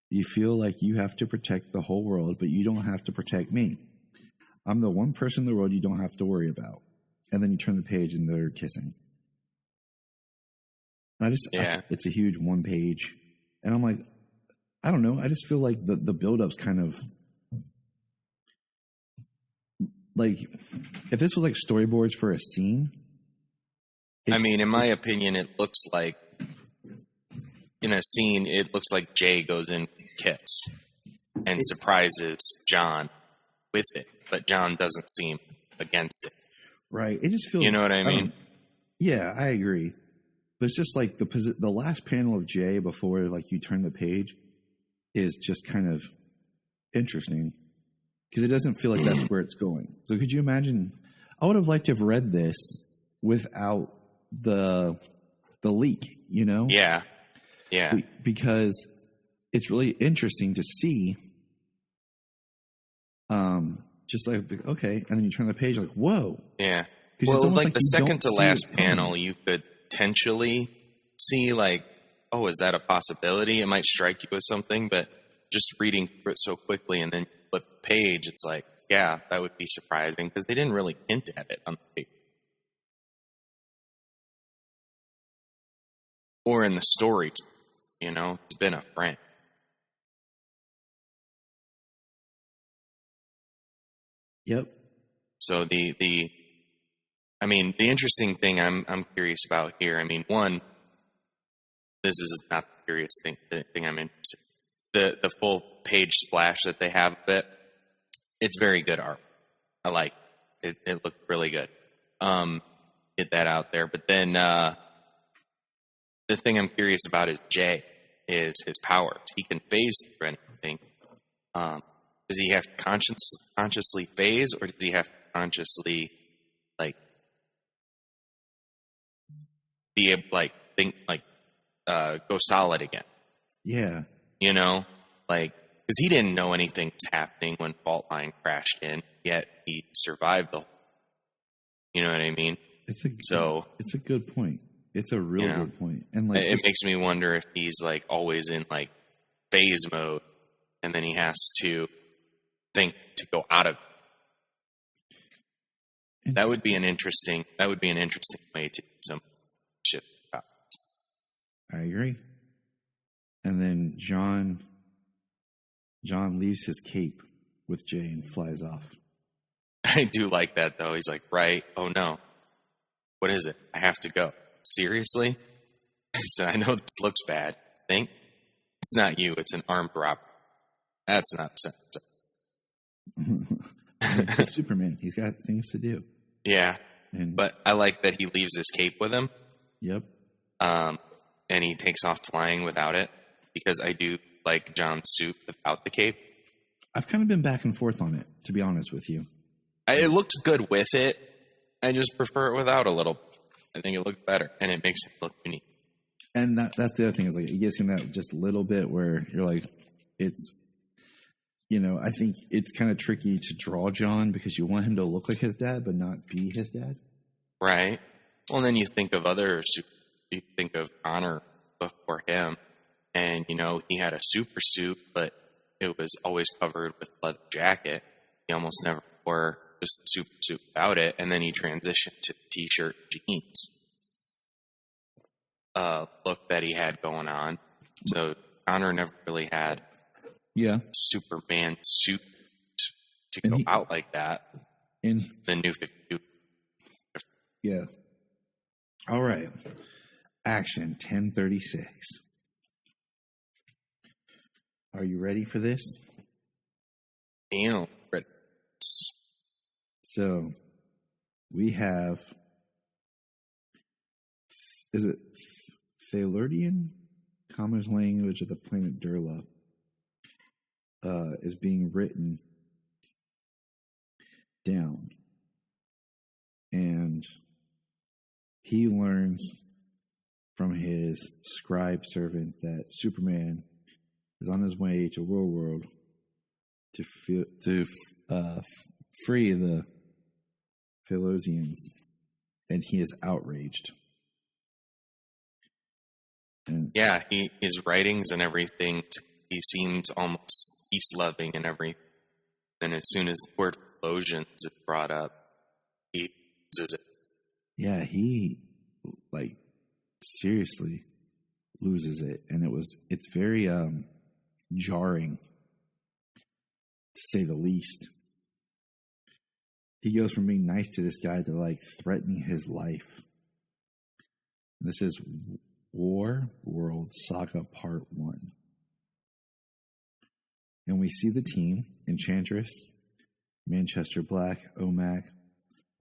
You feel like you have to protect the whole world, but you don't have to protect me. I'm the one person in the world you don't have to worry about. And then you turn the page and they're kissing. It's a huge 1 page. And I'm like, I don't know. I just feel like the build-up's kind of like, if this was like storyboards for a scene. In my opinion, it looks like in a scene, it looks like Jay goes in kiss and surprises John with it, but John doesn't seem against it. Right. It just feels. You know what I mean? Yeah, I agree. But it's just like the last panel of Jay before like you turn the page is just kind of interesting because it doesn't feel like that's where it's going. So could you imagine? I would have liked to have read this without the leak. Yeah. Yeah. Because it's really interesting to see. Just like, okay, and then you turn the page, like, whoa. Yeah. Well, like the second to last panel, you could potentially see, like, oh, is that a possibility? It might strike you as something, but just reading through it so quickly and then flip the page, it's like, yeah, that would be surprising because they didn't really hint at it on the page. Or in the stories, it's been a friend. Yep. So the interesting thing I'm curious about here. One, this is not the curious thing. The thing I'm interested. The full page splash that they have of it. It's very good art. I like it. It looked really good. Get that out there. But then the thing I'm curious about is Jay. Is his powers. He can phase through anything. Does he have to consciously phase, or does he have to consciously, like, be able, like, think, like, go solid again? Yeah. Because he didn't know anything was happening when Fault Line crashed in, yet he survived the whole. You know what I mean? It's a good point. It's a real good point. And like it makes me wonder if he's like always in like phase mode and then he has to think to go out of it. That would be an interesting way to do some shit. I agree. And then John leaves his cape with Jay and flies off. I do like that, though. He's like, right, oh no. What is it? I have to go. Seriously? He said, I know this looks bad. Think? It's not you. It's an armed robber. That's not a sentence. He's Superman. He's got things to do. Yeah. And But I like that he leaves his cape with him. Yep. And he takes off flying without it, because I do like John's suit without the cape. I've kind of been back and forth on it, to be honest with you. It looks good with it. I just prefer it without a little. I think it looks better, and it makes it look unique. And that's the other thing, is like it gives him that just little bit where you're like, it's, I think it's kind of tricky to draw John because you want him to look like his dad, but not be his dad. Right. Well, then you think of you think of Connor before him, and he had a super suit, but it was always covered with leather jacket. He almost never wore just the super suit without it, and then he transitioned to t-shirt jeans look that he had going on. So Connor never really had Superman suit to go out like that. In the New 52. Yeah. All right. Action 1036. Are you ready for this? Damn. So we have, is it Thalurdian? Common language of the planet Durla is being written down. And he learns from his scribe servant that Superman is on his way to World to free the Philosians, and he is outraged. And yeah, his writings and everything, he seems almost peace-loving and everything. And as soon as the word Philosians is brought up, he loses it. Yeah, he seriously loses it, and it's very jarring, to say the least. He goes from being nice to this guy to threatening his life. This is War World Saga Part 1. And we see the team: Enchantress, Manchester Black, OMAC,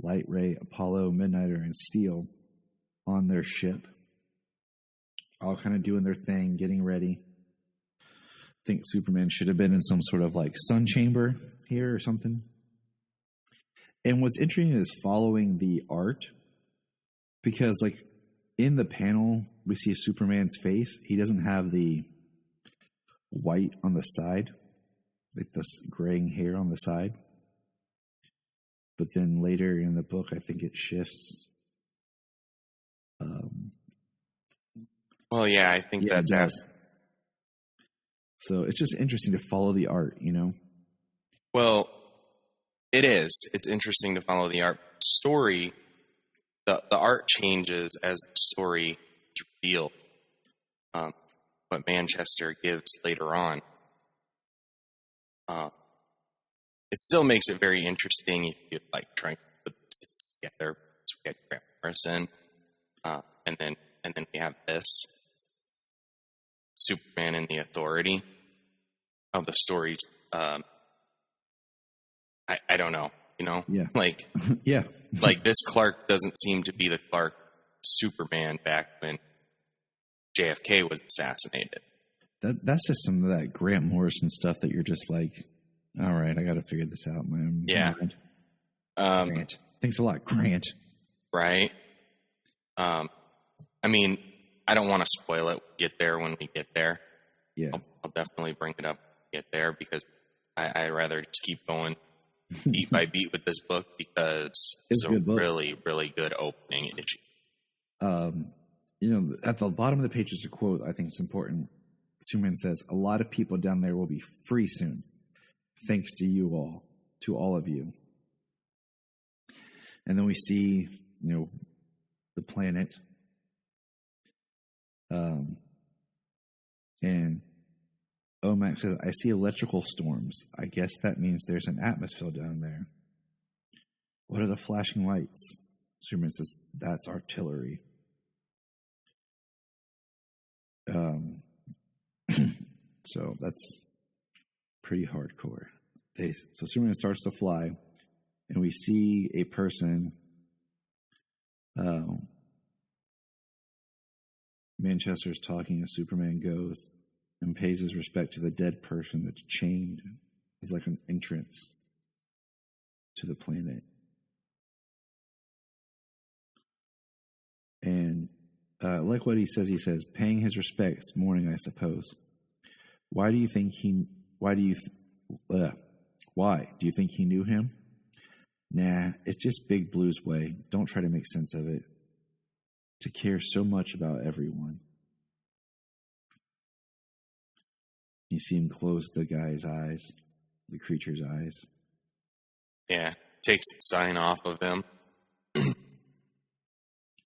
Light Ray, Apollo, Midnighter, and Steel on their ship, all kind of doing their thing, getting ready. I think Superman should have been in some sort of sun chamber here or something. And what's interesting is following the art, because in the panel we see Superman's face. He doesn't have the white on the side, this graying hair on the side. But then later in the book, I think it shifts. Well, yeah, I think that's it does. So it's just interesting to follow the art, Well, it is. It's interesting to follow the art. Story, the art changes as the story is revealed. What Manchester gives later on. It still makes it very interesting if you trying to put these things together. So we had Grant Morrison, and then we have this Superman and the Authority of the stories. I don't know, Yeah. Yeah. This Clark doesn't seem to be the Clark Superman back when JFK was assassinated. That's just some of that Grant Morrison stuff that you're just all right, I got to figure this out in my own mind. Grant. Thanks a lot, Grant. Right. I mean, I don't want to spoil it. We'll get there when we get there. Yeah. I'll definitely bring it up when we get there, because I rather just keep going beat by beat with this book, because it's a really, really good opening issue. At the bottom of the page is a quote I think is important. Superman says, "A lot of people down there will be free soon, thanks to you all, to all of you." And then we see, the planet. And Omac says, I see electrical storms. I guess that means there's an atmosphere down there. What are the flashing lights? Superman says, that's artillery. So that's pretty hardcore. So Superman starts to fly, and we see a person. Manchester's talking as Superman goes and pays his respect to the dead person that's chained. It's like an entrance to the planet. And like what he says, paying his respects, mourning, I suppose. Why do you think he knew him? Nah, it's just Big Blue's way. Don't try to make sense of it. To care so much about everyone. You see him close the guy's eyes, the creature's eyes. Yeah, takes the sign off of him.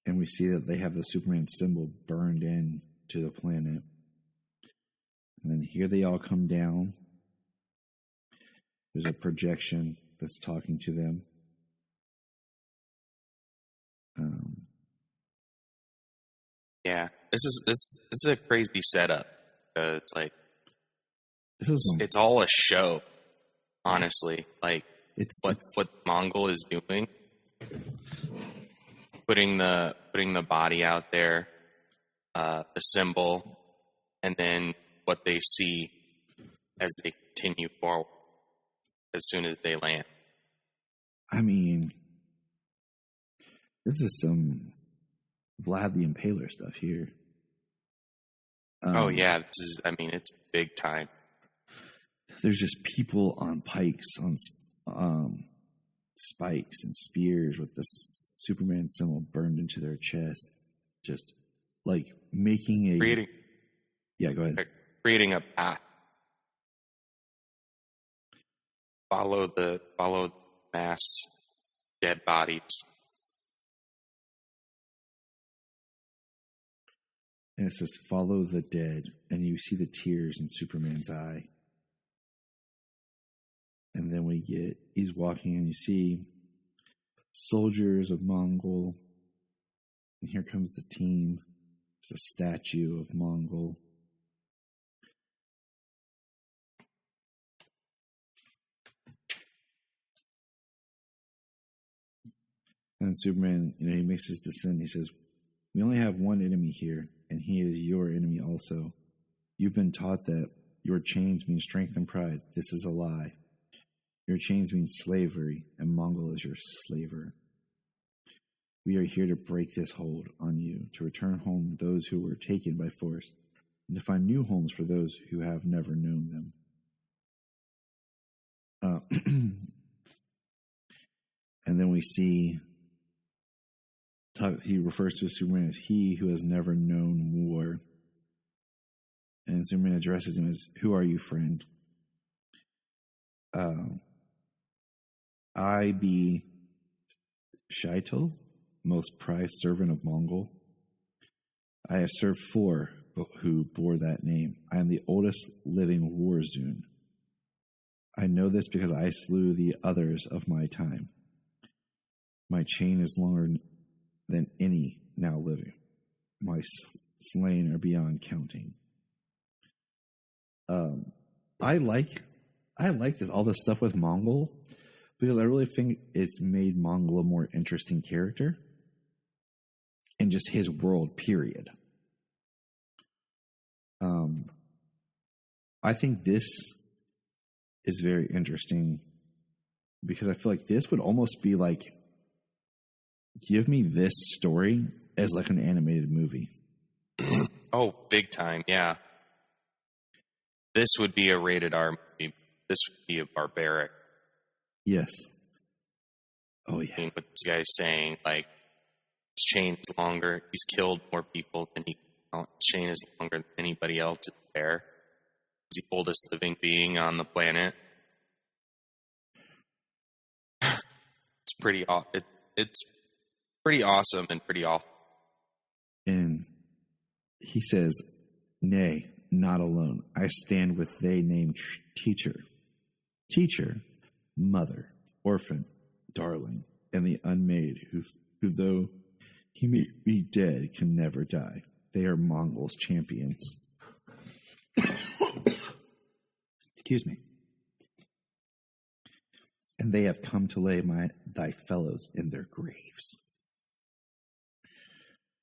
And we see that they have the Superman symbol burned in to the planet. And then here they all come down. There's a projection that's talking to them. Yeah, this is a crazy setup. It's like it's all a show, honestly. Like what Mongol is doing, putting the body out there, the symbol, and then what they see as they continue forward as soon as they land. I mean, this is some Vlad the Impaler stuff here. Oh yeah, it's big time. There's just people on pikes, on spikes and spears with this Superman symbol burned into their chest, just like making a Yeah, go ahead. Creating a path. Follow the mass dead bodies. And it says, follow the dead. And you see the tears in Superman's eye. And then he's walking and you see soldiers of Mongol. And here comes the team. There's a statue of Mongol. And Superman, he makes his descent. He says, we only have one enemy here, and he is your enemy also. You've been taught that your chains mean strength and pride. This is a lie. Your chains mean slavery, and Mongol is your slaver. We are here to break this hold on you, to return home those who were taken by force, and to find new homes for those who have never known them. And then we see, he refers to Superman as he who has never known war. And Superman addresses him as, who are you, friend? I be Shaitel, most prized servant of Mongol. I have served 4 who bore that name. I am the oldest living Warzune. I know this because I slew the others of my time. My chain is longer than any now living. My slain are beyond counting. I like all this stuff with Mongol because I really think it's made Mongol a more interesting character and just his world, period. I think this is very interesting because I feel like this would almost be like, give me this story as like an animated movie. Oh, big time, yeah. This would be a rated R movie. This would be a barbaric. Yes. Oh, yeah. I mean, what this guy's saying, like, his chain is longer. He's killed more people than his chain is longer than anybody else is there. He's the oldest living being on the planet. It's pretty awesome and pretty awful. And he says, nay, not alone. I stand with they named teacher. Teacher, mother, orphan, darling, and the unmade who though he may be dead, can never die. They are Mongols' champions. Excuse me. And they have come to lay thy fellows in their graves.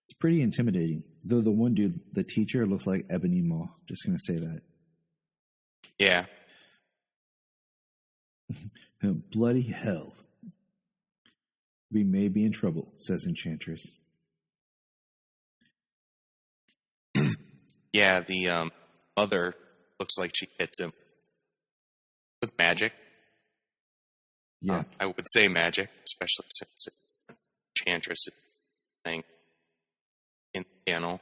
It's pretty intimidating. Though the one dude, the teacher, looks like Ebony Maw. Just going to say that. Yeah. Bloody hell. We may be in trouble, says Enchantress. Yeah, the mother looks like she hits him with magic. Yeah. I would say magic, especially since Enchantress is playing in the panel.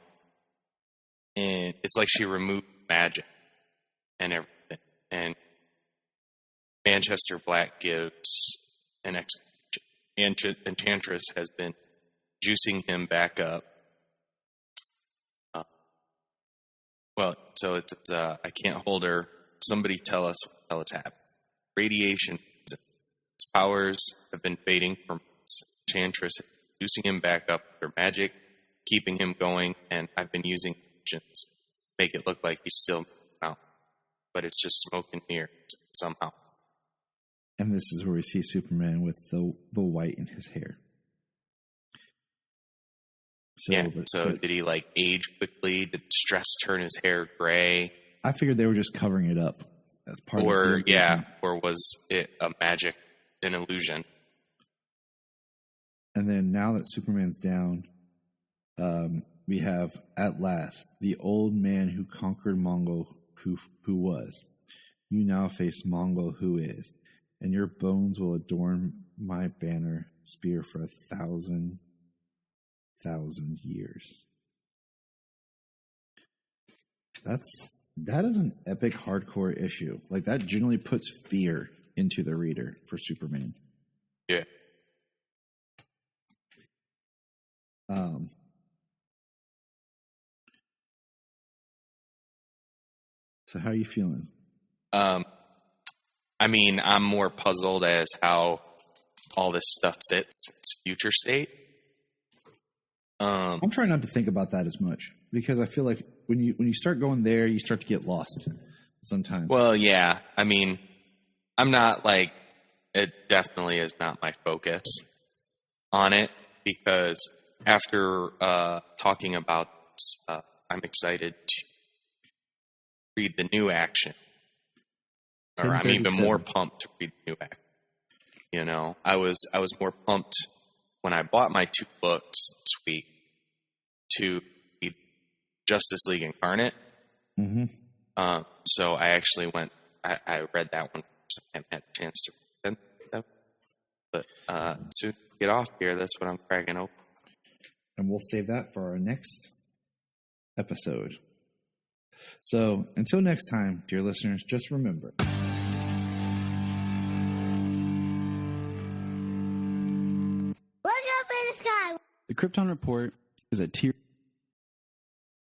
And it's like she removed magic and everything. And Manchester Black gives an explanation. Enchantress has been juicing him back up. So it's I can't hold her. Somebody tell us what's happening. Radiation. His powers have been fading from Enchantress, juicing him back up with her magic, keeping him going, and I've been using visions to make it look like he's still out. But it's just smoke and mirrors somehow. And this is where we see Superman with the white in his hair. So did he like age quickly? Did stress turn his hair gray? I figured they were just covering it up as part of the illusion. Or was it a magic, an illusion? And then now that Superman's down, we have at last the old man who conquered Mongol, who was. You now face Mongol, who is, and your bones will adorn my banner spear for 1,000 years. That is an epic hardcore issue. Like, that generally puts fear into the reader for Superman. Yeah. So how are you feeling? I mean, I'm more puzzled as how all this stuff fits its future state. I'm trying not to think about that as much because I feel like when you start going there, you start to get lost sometimes. Well, yeah. I mean, I'm not like, it definitely is not my focus on it because after talking about this, I'm excited to read the new action. Or I'm even more pumped to read the new action. You know, I was more pumped when I bought my 2 books this week to read Justice League Incarnate. Mm-hmm. So I actually went. I read that one. So I haven't had a chance to read that. But soon to get off here, that's what I'm cracking open. And we'll save that for our next episode. So until next time, dear listeners, just remember. Look up in the sky. The Krypton Report is a tier